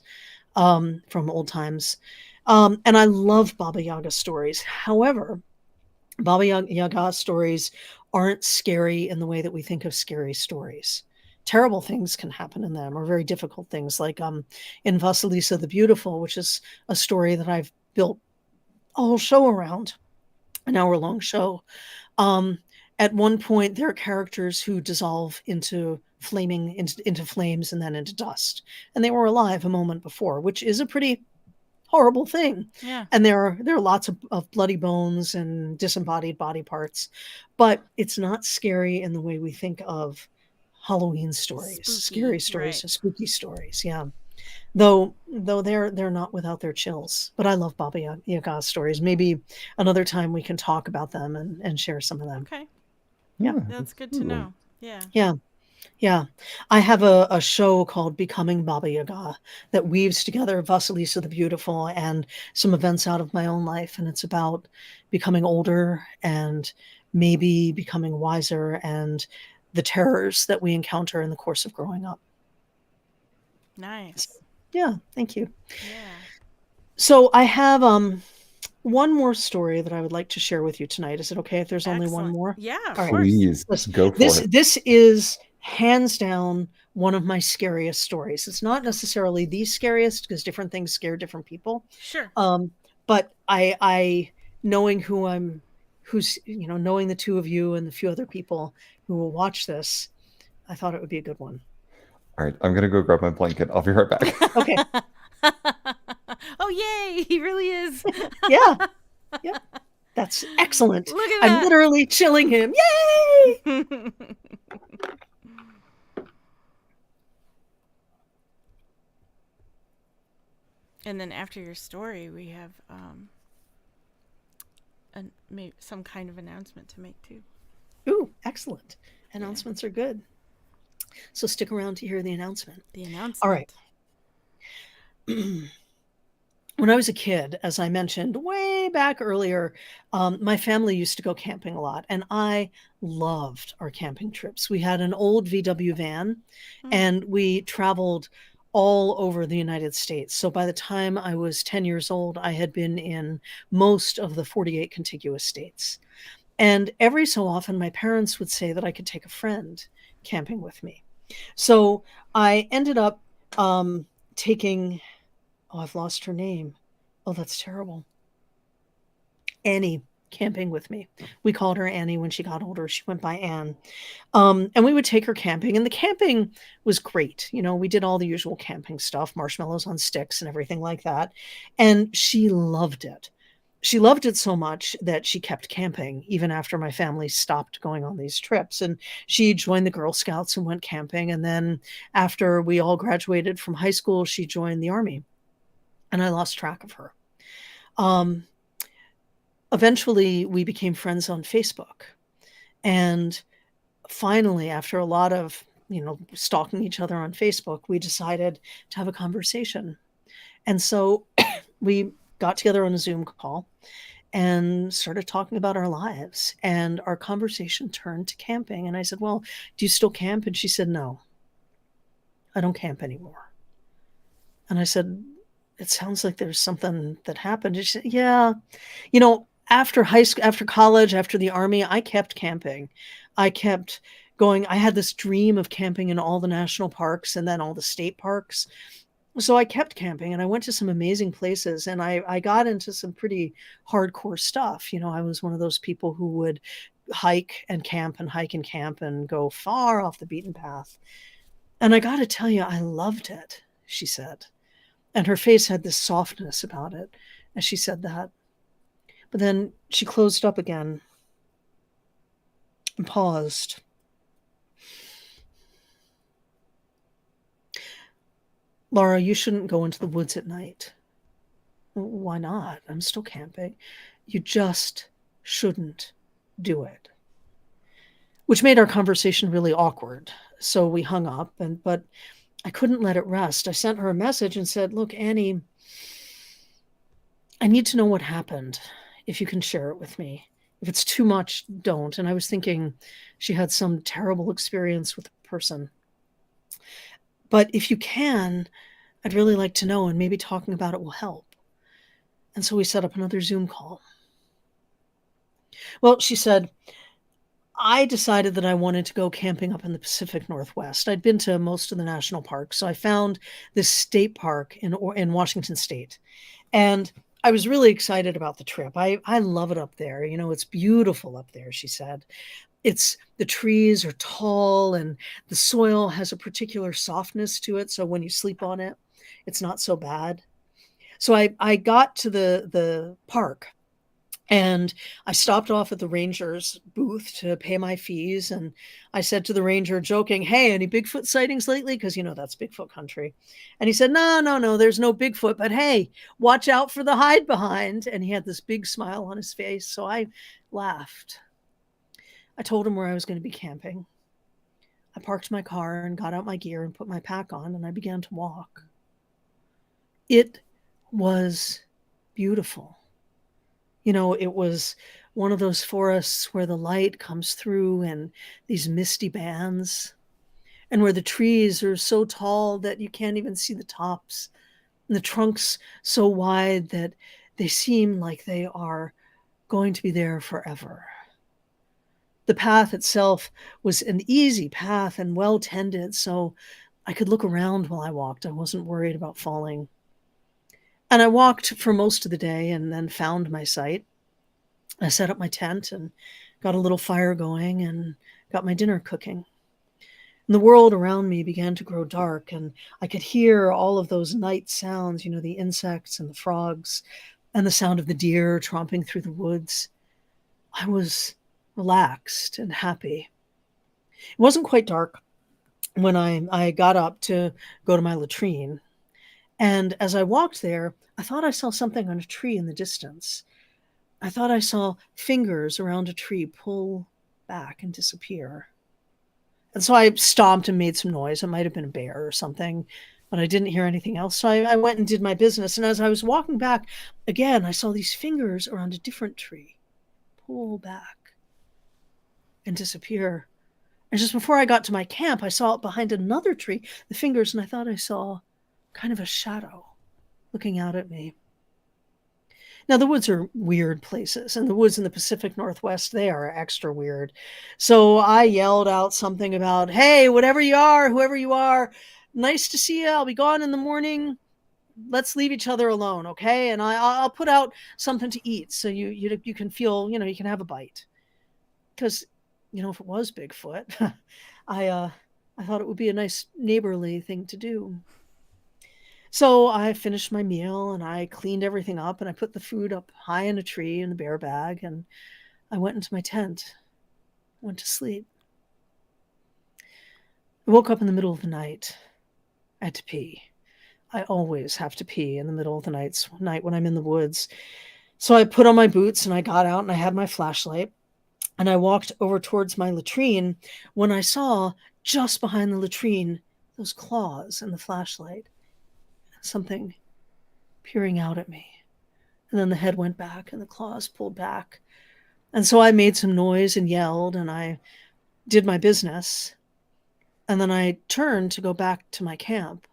from old times. And I love Baba Yaga stories. However, Baba Yaga stories aren't scary in the way that we think of scary stories. Terrible things can happen in them, or very difficult things, like in Vasilisa the Beautiful, which is a story that I've built a whole show around, an hour-long show. At one point, there are characters who dissolve into into flames and then into dust, and they were alive a moment before, which is a pretty horrible thing. Yeah. And there are lots of bloody bones and disembodied body parts, but it's not scary in the way we think of Halloween stories, Spooky. scary stories, Right. spooky stories. Yeah. Though they're not without their chills. But I love Baba Yaga stories. Maybe another time we can talk about them and share some of them. Okay. Yeah. Yeah, That's good to absolutely. know. Yeah. Yeah. Yeah. I have a show called Becoming Baba Yaga that weaves together Vasilisa the Beautiful and some events out of my own life. And it's about becoming older and maybe becoming wiser and the terrors that we encounter in the course of growing up. So, Nice. yeah, thank you. Yeah. So I have one more story that I would like to share with you tonight. Is it okay if there's only one Excellent. more? Yeah, of All right. course. Please go for it. This is hands down one of my scariest stories. It's not necessarily the scariest because different things scare different people. Sure. But I knowing knowing the two of you and the few other people who will watch this, I thought it would be a good one. All right, I'm going to go grab my blanket. I'll be right back. Okay. Oh, yay! He really is. Yeah. Yep. That's excellent. Look at I'm that. literally chilling him. Yay! And then after your story, we have some kind of announcement to make too. Ooh, excellent. Announcements are good. So stick around to hear the announcement. The announcement. All right. When I was a kid, as I mentioned way back earlier, my family used to go camping a lot, and I loved our camping trips. We had an old VW van, and we traveled all over the United States. So by the time I was 10 years old, I had been in most of the 48 contiguous states. And every so often, my parents would say that I could take a friend camping with me. So I ended up taking, oh, I've lost her name. Oh, that's terrible. Annie camping with me. We called her Annie when she got older. She went by Anne. And we would take her camping, and the camping was great. You know, we did all the usual camping stuff, marshmallows on sticks and everything like that. And she loved it. She loved it so much that she kept camping even after my family stopped going on these trips. And she joined the Girl Scouts and went camping. And then after we all graduated from high school, she joined the Army. And I lost track of her. Eventually, we became friends on Facebook. And finally, after a lot of stalking each other on Facebook, we decided to have a conversation. And so we got together on a Zoom call and started talking about our lives. And our conversation turned to camping. And I said, well, do you still camp? And she said, no, I don't camp anymore. And I said, it sounds like there's something that happened. And she said, yeah, after high school, after college, after the Army, I kept camping. I kept going. I had this dream of camping in all the national parks and then all the state parks. So I kept camping, and I went to some amazing places, and I got into some pretty hardcore stuff. I was one of those people who would hike and camp and hike and camp and go far off the beaten path. And I got to tell you, I loved it, she said. And her face had this softness about it as she said that. But then she closed up again and paused. Laura, you shouldn't go into the woods at night. Why not? I'm still camping. You just shouldn't do it. Which made our conversation really awkward. So we hung up, but I couldn't let it rest. I sent her a message and said, look, Annie, I need to know what happened. If you can share it with me. If it's too much, don't. And I was thinking she had some terrible experience with a person. But if you can, I'd really like to know, and maybe talking about it will help. And so we set up another Zoom call. Well, she said, I decided that I wanted to go camping up in the Pacific Northwest. I'd been to most of the national parks, so I found this state park in Washington State. And I was really excited about the trip. I love it up there. It's beautiful up there, she said. The trees are tall and the soil has a particular softness to it. So when you sleep on it, it's not so bad. So I got to the park and I stopped off at the ranger's booth to pay my fees. And I said to the ranger, joking, hey, any Bigfoot sightings lately? Because, that's Bigfoot country. And he said, no, there's no Bigfoot. But hey, watch out for the hide behind. And he had this big smile on his face. So I laughed. I told him where I was going to be camping. I parked my car and got out my gear and put my pack on. And I began to walk. It was beautiful. It was one of those forests where the light comes through in these misty bands and where the trees are so tall that you can't even see the tops and the trunks so wide that they seem like they are going to be there forever. The path itself was an easy path and well tended, so I could look around while I walked. I wasn't worried about falling. And I walked for most of the day and then found my site. I set up my tent and got a little fire going and got my dinner cooking. And the world around me began to grow dark, and I could hear all of those night sounds, the insects and the frogs, and the sound of the deer tromping through the woods. I was relaxed and happy. It wasn't quite dark when I got up to go to my latrine. And as I walked there, I thought I saw something on a tree in the distance. I thought I saw fingers around a tree pull back and disappear. And so I stomped and made some noise. It might have been a bear or something, but I didn't hear anything else. So I went and did my business. And as I was walking back, again, I saw these fingers around a different tree pull back and disappear. And just before I got to my camp, I saw it behind another tree, the fingers, and I thought I saw kind of a shadow looking out at me. Now, the woods are weird places, and the woods in the Pacific Northwest, they are extra weird. So I yelled out something about, hey, whatever you are, whoever you are, nice to see you. I'll be gone in the morning. Let's leave each other alone, okay? And I'll put out something to eat so you can feel, you can have a bite. Because, if it was Bigfoot, I thought it would be a nice neighborly thing to do. So I finished my meal and I cleaned everything up and I put the food up high in a tree in the bear bag and I went into my tent, went to sleep. I woke up in the middle of the night. I had to pee. I always have to pee in the middle of the night when I'm in the woods. So I put on my boots and I got out and I had my flashlight and I walked over towards my latrine when I saw just behind the latrine those claws and the flashlight. Something peering out at me. And then the head went back and the claws pulled back. And so I made some noise and yelled and I did my business. And then I turned to go back to my camp.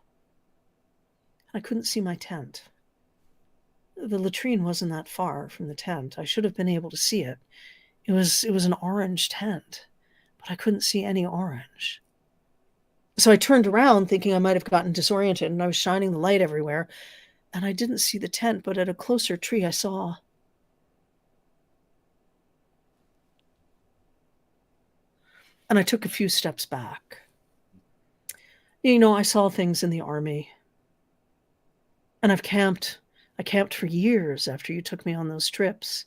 I couldn't see my tent. The latrine wasn't that far from the tent. I should have been able to see it. It was an orange tent, but I couldn't see any orange. So I turned around thinking I might have gotten disoriented and I was shining the light everywhere. And I didn't see the tent, but at a closer tree I saw. And I took a few steps back. I saw things in the army. And I camped for years after you took me on those trips.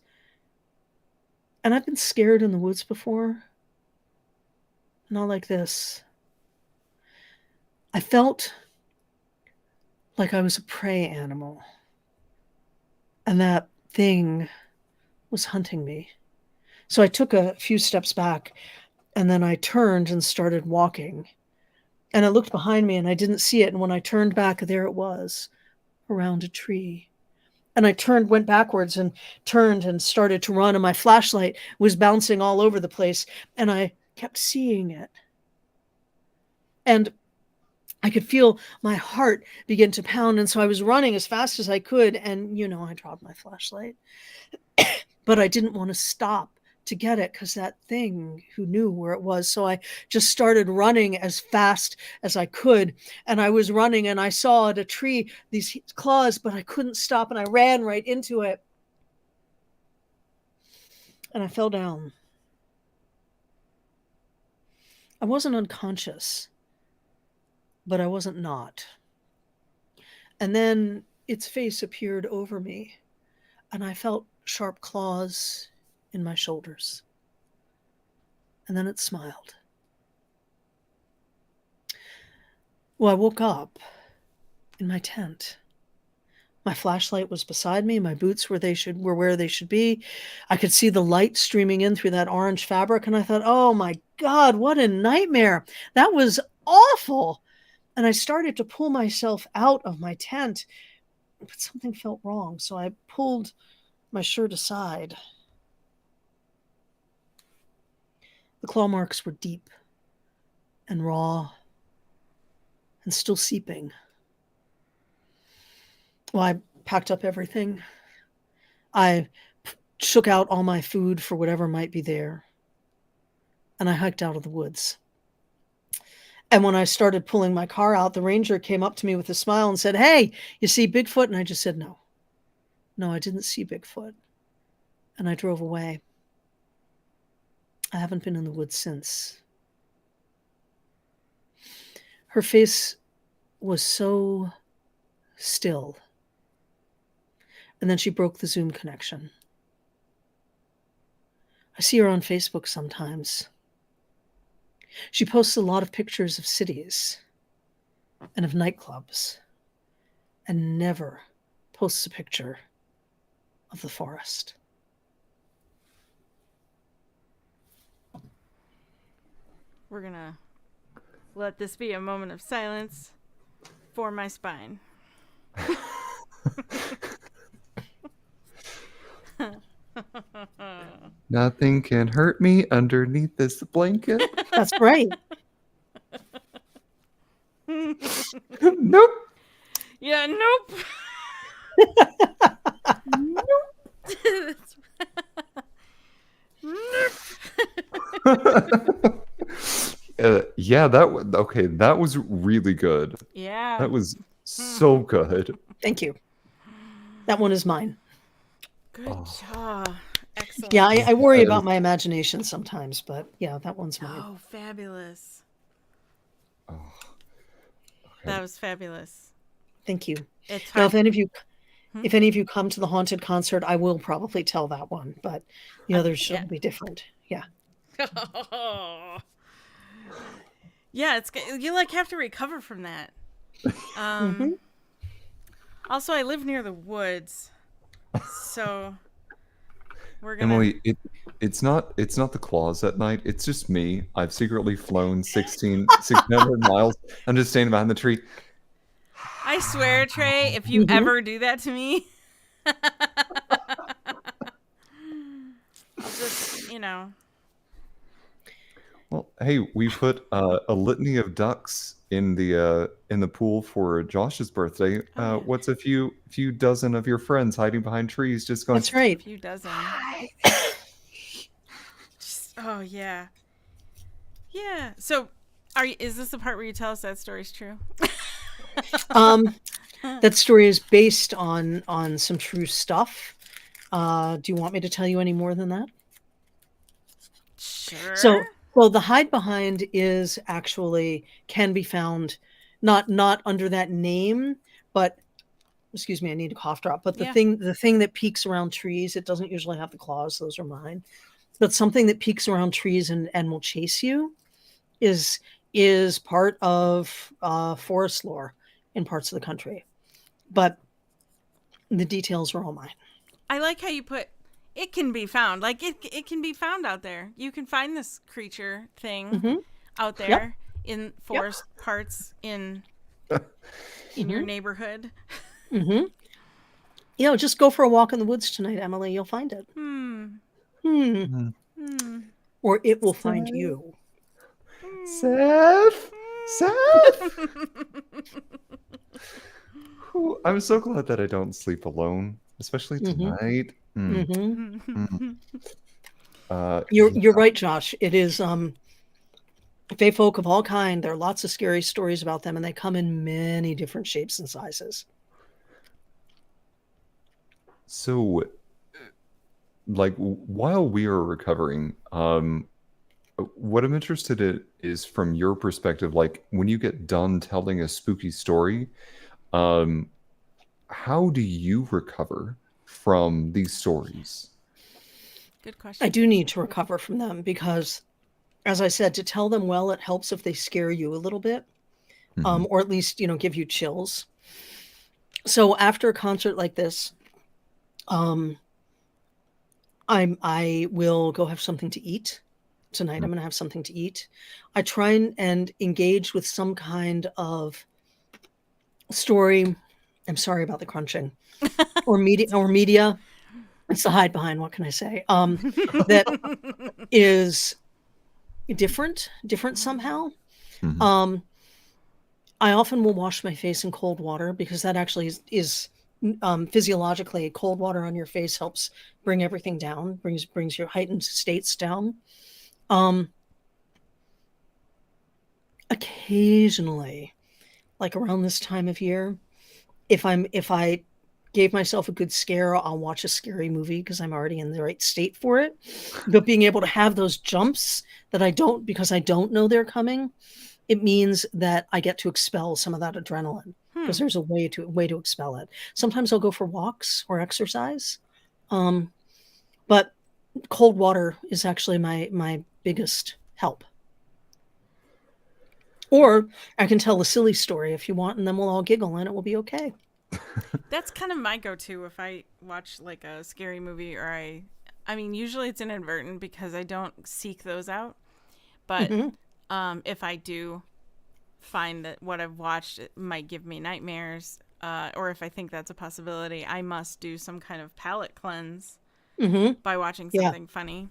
And I've been scared in the woods before. Not like this. I felt like I was a prey animal. And that thing was hunting me. So I took a few steps back and then I turned and started walking. And I looked behind me and I didn't see it. And when I turned back, there it was around a tree. And I went backwards and turned and started to run. And my flashlight was bouncing all over the place. And I kept seeing it. And I could feel my heart begin to pound. And so I was running as fast as I could. And, I dropped my flashlight. But I didn't want to stop to get it because that thing who knew where it was. So I just started running as fast as I could. And I was running and I saw at a tree these claws, but I couldn't stop. And I ran right into it. And I fell down. I wasn't unconscious, but I wasn't not. And then its face appeared over me, and I felt sharp claws in my shoulders. And then it smiled. Well, I woke up in my tent. My flashlight was beside me. My boots were where they should be. I could see the light streaming in through that orange fabric. And I thought, oh my God, what a nightmare. That was awful. And I started to pull myself out of my tent, but something felt wrong. So I pulled my shirt aside. The claw marks were deep and raw and still seeping. Well, I packed up everything. I shook out all my food for whatever might be there. and I hiked out of the woods. And when I started pulling my car out, the ranger came up to me with a smile and said, "Hey, you see Bigfoot?" And I just said, "No, no, I didn't see Bigfoot." And I drove away. I haven't been in the woods since. Her face was so still. And then she broke the Zoom connection. I see her on Facebook sometimes. She posts a lot of pictures of cities and of nightclubs, and never posts a picture of the forest. We're going to let this be a moment of silence for my spine. Nothing can hurt me underneath this blanket. That's right. Nope. Yeah, nope. Yeah, okay. That was really good. Yeah. That was so good. Thank you. That one is mine. Good job. Excellent. Yeah, I worry Yes. about my imagination sometimes, but yeah, that one's mine. Oh, fabulous. Oh, That was fabulous. Thank you. It's Now, hard. if any of you come to the haunted concert, I will probably tell that one, but the others should yeah. be different. Yeah. Yeah, you like have to recover from that. Also, I live near the woods, so we're gonna. Emily, it's not the claws at night. It's just me. I've secretly flown 1,600 miles. I'm just standing behind the tree. I swear, Trey, if you ever do that to me, I'll just, Well, hey, we put a litany of ducks in the pool for Josh's birthday. yeah. What's a few dozen of your friends hiding behind trees, just going? That's right. a few dozen. Just, oh yeah, yeah. So, is this the part where you tell us that story's true? That story is based on some true stuff. Do you want me to tell you any more than that? Sure. So the hide behind is actually can be found not under that name, but excuse me, I need a cough drop. But the thing that peeks around trees, it doesn't usually have the claws; those are mine. But something that peeks around trees and will chase you is part of forest lore in parts of the country. But the details are all mine. I like how you put it can be found. Like it can be found out there. You can find this creature thing out there in forest parts in your neighborhood. Just go for a walk in the woods tonight, Emily. You'll find it. Or it will find you. Seth. Ooh, I'm so glad that I don't sleep alone, especially tonight. You're right, Josh. It is fae folk of all kind. There are lots of scary stories about them, and they come in many different shapes and sizes. So, like, while we are recovering, what I'm interested in is from your perspective, like when you get done telling a spooky story, how do you recover from these stories? Good question. I do need to recover from them because, as I said, to tell them well, it helps if they scare you a little bit, or at least, give you chills. So after a concert like this, I will go have something to eat. Tonight, I'm going to have something to eat. I try and engage with some kind of story. I'm sorry about the crunching, or media. It's the hide behind. What can I say? That is different somehow. I often will wash my face in cold water because that actually is physiologically, cold water on your face helps bring everything down, brings your heightened states down. Occasionally, like around this time of year, if I gave myself a good scare, I'll watch a scary movie because I'm already in the right state for it. But being able to have those jumps that I don't, because I don't know they're coming, it means that I get to expel some of that adrenaline because there's a way to expel it. Sometimes I'll go for walks or exercise. But cold water is actually my biggest help. Or I can tell a silly story if you want, and then we'll all giggle and it will be okay. That's kind of my go-to if I watch like a scary movie, or I mean, usually it's inadvertent because I don't seek those out. But if I do find that what I've watched it might give me nightmares, or if I think that's a possibility, I must do some kind of palate cleanse by watching Yeah. something funny.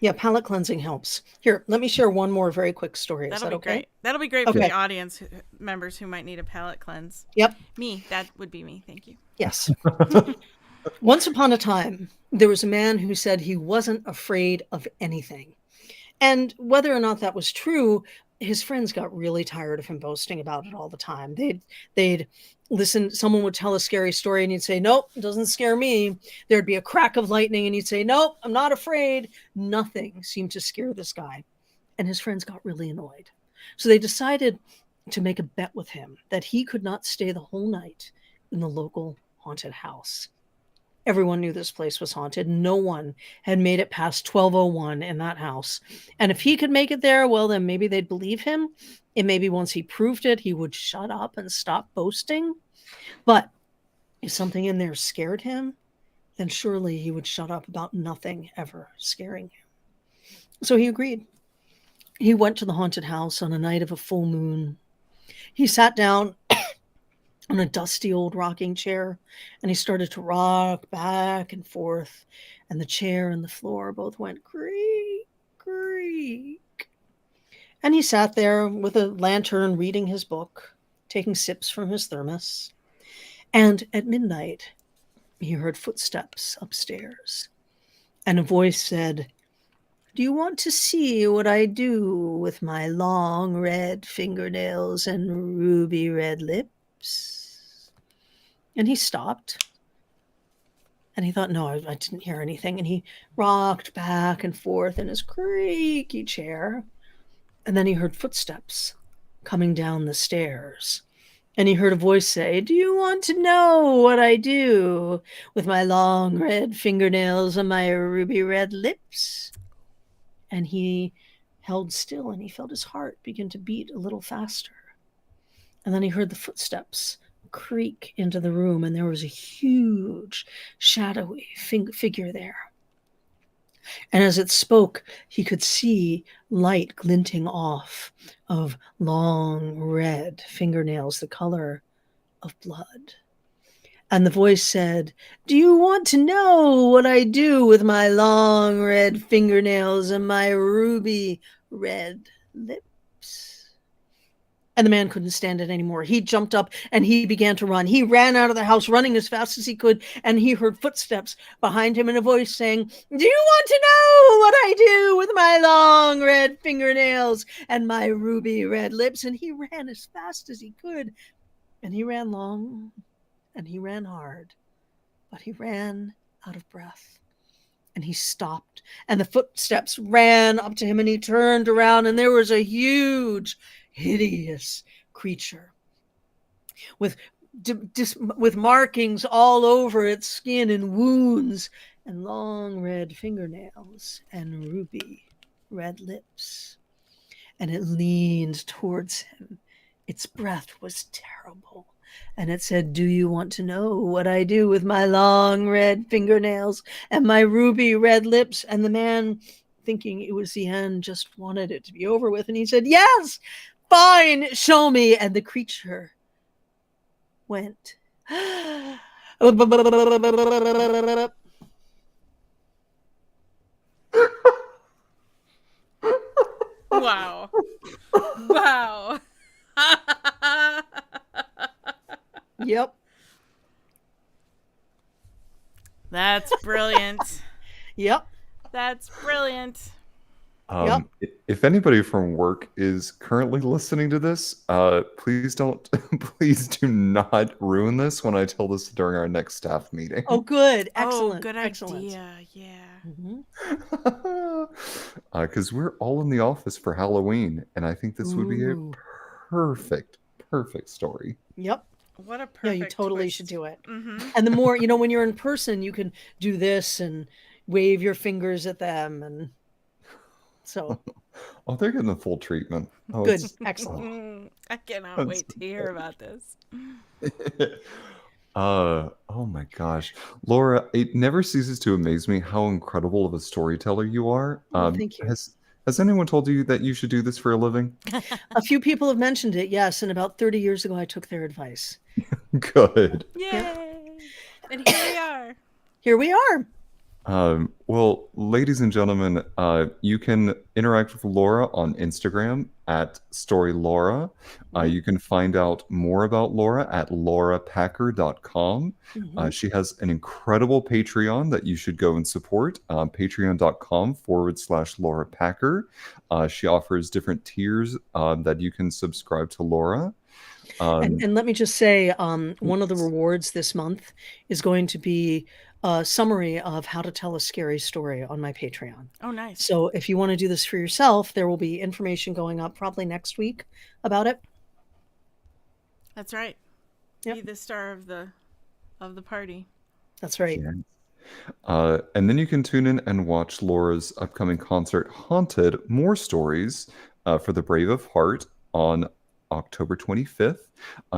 Yeah, palate cleansing helps. Here, let me share one more very quick story. Is That'll that be okay? great. That'll be great for Okay. the audience members who might need a palate cleanse. Yep. Me, that would be me. Thank you. Yes. Once upon a time, there was a man who said he wasn't afraid of anything. And whether or not that was true, his friends got really tired of him boasting about it all the time. They'd listen, someone would tell a scary story and he'd say, "Nope, it doesn't scare me." There'd be a crack of lightning and he'd say, "Nope, I'm not afraid." Nothing seemed to scare this guy. And his friends got really annoyed. So they decided to make a bet with him that he could not stay the whole night in the local haunted house. Everyone knew this place was haunted. No one had made it past 1201 in that house. And if he could make it there, well, then maybe they'd believe him. And maybe once he proved it, he would shut up and stop boasting. But if something in there scared him, then surely he would shut up about nothing ever scaring him. So he agreed. He went to the haunted house on a night of a full moon. He sat down on a dusty old rocking chair, and he started to rock back and forth, and the chair and the floor both went creak, creak. And he sat there with a lantern reading his book, taking sips from his thermos. And at midnight, he heard footsteps upstairs, and a voice said, "Do you want to see what I do with my long red fingernails and ruby red lips?" And he stopped. And he thought, no, I didn't hear anything. And he rocked back and forth in his creaky chair. And then he heard footsteps coming down the stairs. And he heard a voice say, "Do you want to know what I do with my long red fingernails and my ruby red lips?" And he held still and he felt his heart begin to beat a little faster. And then he heard the footsteps creak into the room, and there was a huge, shadowy figure there. And as it spoke, he could see light glinting off of long red fingernails, the color of blood. And the voice said, "Do you want to know what I do with my long red fingernails and my ruby red lips?" And the man couldn't stand it anymore. He jumped up and he began to run. He ran out of the house, running as fast as he could, and he heard footsteps behind him and a voice saying, "Do you want to know what I do with my long red fingernails and my ruby red lips?" And he ran as fast as he could, and he ran long, and he ran hard, but he ran out of breath. And he stopped, and the footsteps ran up to him, and he turned around, and there was a huge, hideous creature with markings all over its skin and wounds and long red fingernails and ruby red lips. And it leaned towards him. Its breath was terrible. And it said, "Do you want to know what I do with my long red fingernails and my ruby red lips?" And the man, thinking it was the end, just wanted it to be over with. And he said, "Yes, fine, show me." And the creature went. Wow. Wow. Yep. That's brilliant. Yep. That's brilliant. Yep. If anybody from work is currently listening to this, please don't, please do not ruin this when I tell this during our next staff meeting. Oh, good. Oh, Excellent. good Excellent. idea. Yeah. Because we're all in the office for Halloween, and I think this would be a Ooh. perfect, perfect story. Yep. What a perfect Yeah, you totally twist. should do it. Mm-hmm. And the more, when you're in person, you can do this and wave your fingers at them. And so Oh, they're getting the full treatment. Oh, good. it's Excellent. I cannot that's wait to hear about this. oh my gosh. Laura, it never ceases to amaze me how incredible of a storyteller you are. Oh, thank you. Has anyone told you that you should do this for a living? A few people have mentioned it, yes, and about 30 years ago, I took their advice. Good. Yay! And here we are. Here we are. Well, ladies and gentlemen, you can interact with Laura on Instagram at StoryLaura. You can find out more about Laura at laurapacker.com. She has an incredible Patreon that you should go and support, patreon.com/Laura Packer. She offers different tiers that you can subscribe to Laura. And let me just say, one of the rewards this month is going to be a summary of how to tell a scary story on my Patreon. Oh, nice. So if you want to do this for yourself, there will be information going up probably next week about it. That's right. Yep. Be the star of the party. That's right. And then you can tune in and watch Laura's upcoming concert, Haunted, More Stories for the Brave of Heart on October 25th.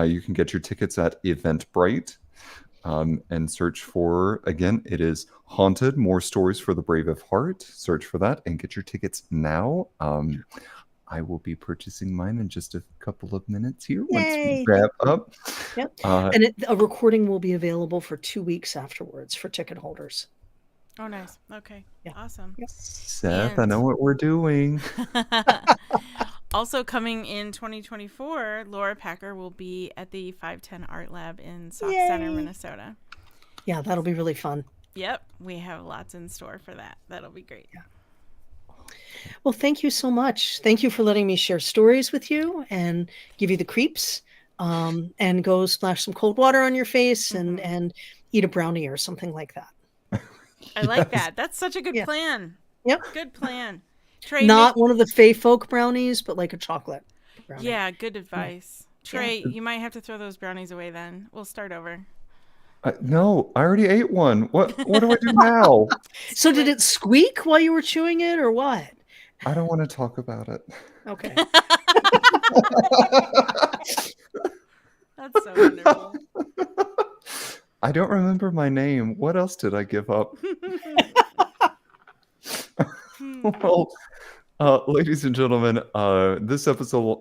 You can get your tickets at Eventbrite and search for, again, it is Haunted, More Stories for the Brave of Heart. Search for that and get your tickets now. I will be purchasing mine in just a couple of minutes here once we wrap up. Yep. And a recording will be available for 2 weeks afterwards for ticket holders. Oh, nice. Okay. Yeah. Awesome. Yep. Seth, I know what we're doing. Also coming in 2024, Laura Packer will be at the 510 Art Lab in Sauk Center, Minnesota. Yeah, that'll be really fun. Yep. We have lots in store for that. That'll be great. Yeah. Well, thank you so much. Thank you for letting me share stories with you and give you the creeps, and go splash some cold water on your face and eat a brownie or something like that. I like that. That's such a good plan. Yep. Good plan. Trey, not one of the Fey folk brownies, but like a chocolate brownie. Yeah, good advice. Yeah. Trey, you might have to throw those brownies away then. We'll start over. No, I already ate one. What do I do now? So did it squeak while you were chewing it or what? I don't want to talk about it. Okay. That's so wonderful. I don't remember my name. What else did I give up? Well, ladies and gentlemen, this episode,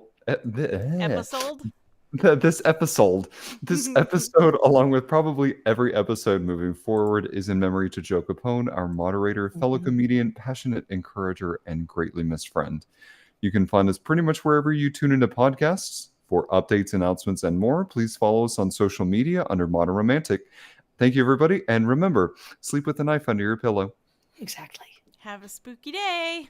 this episode, along with probably every episode moving forward, is in memory to Joe Capone, our moderator, fellow comedian, passionate encourager, and greatly missed friend. You can find us pretty much wherever you tune into podcasts. For updates, announcements, and more, please follow us on social media under Modern Romantic. Thank you, everybody. And remember, sleep with a knife under your pillow. Exactly. Have a spooky day.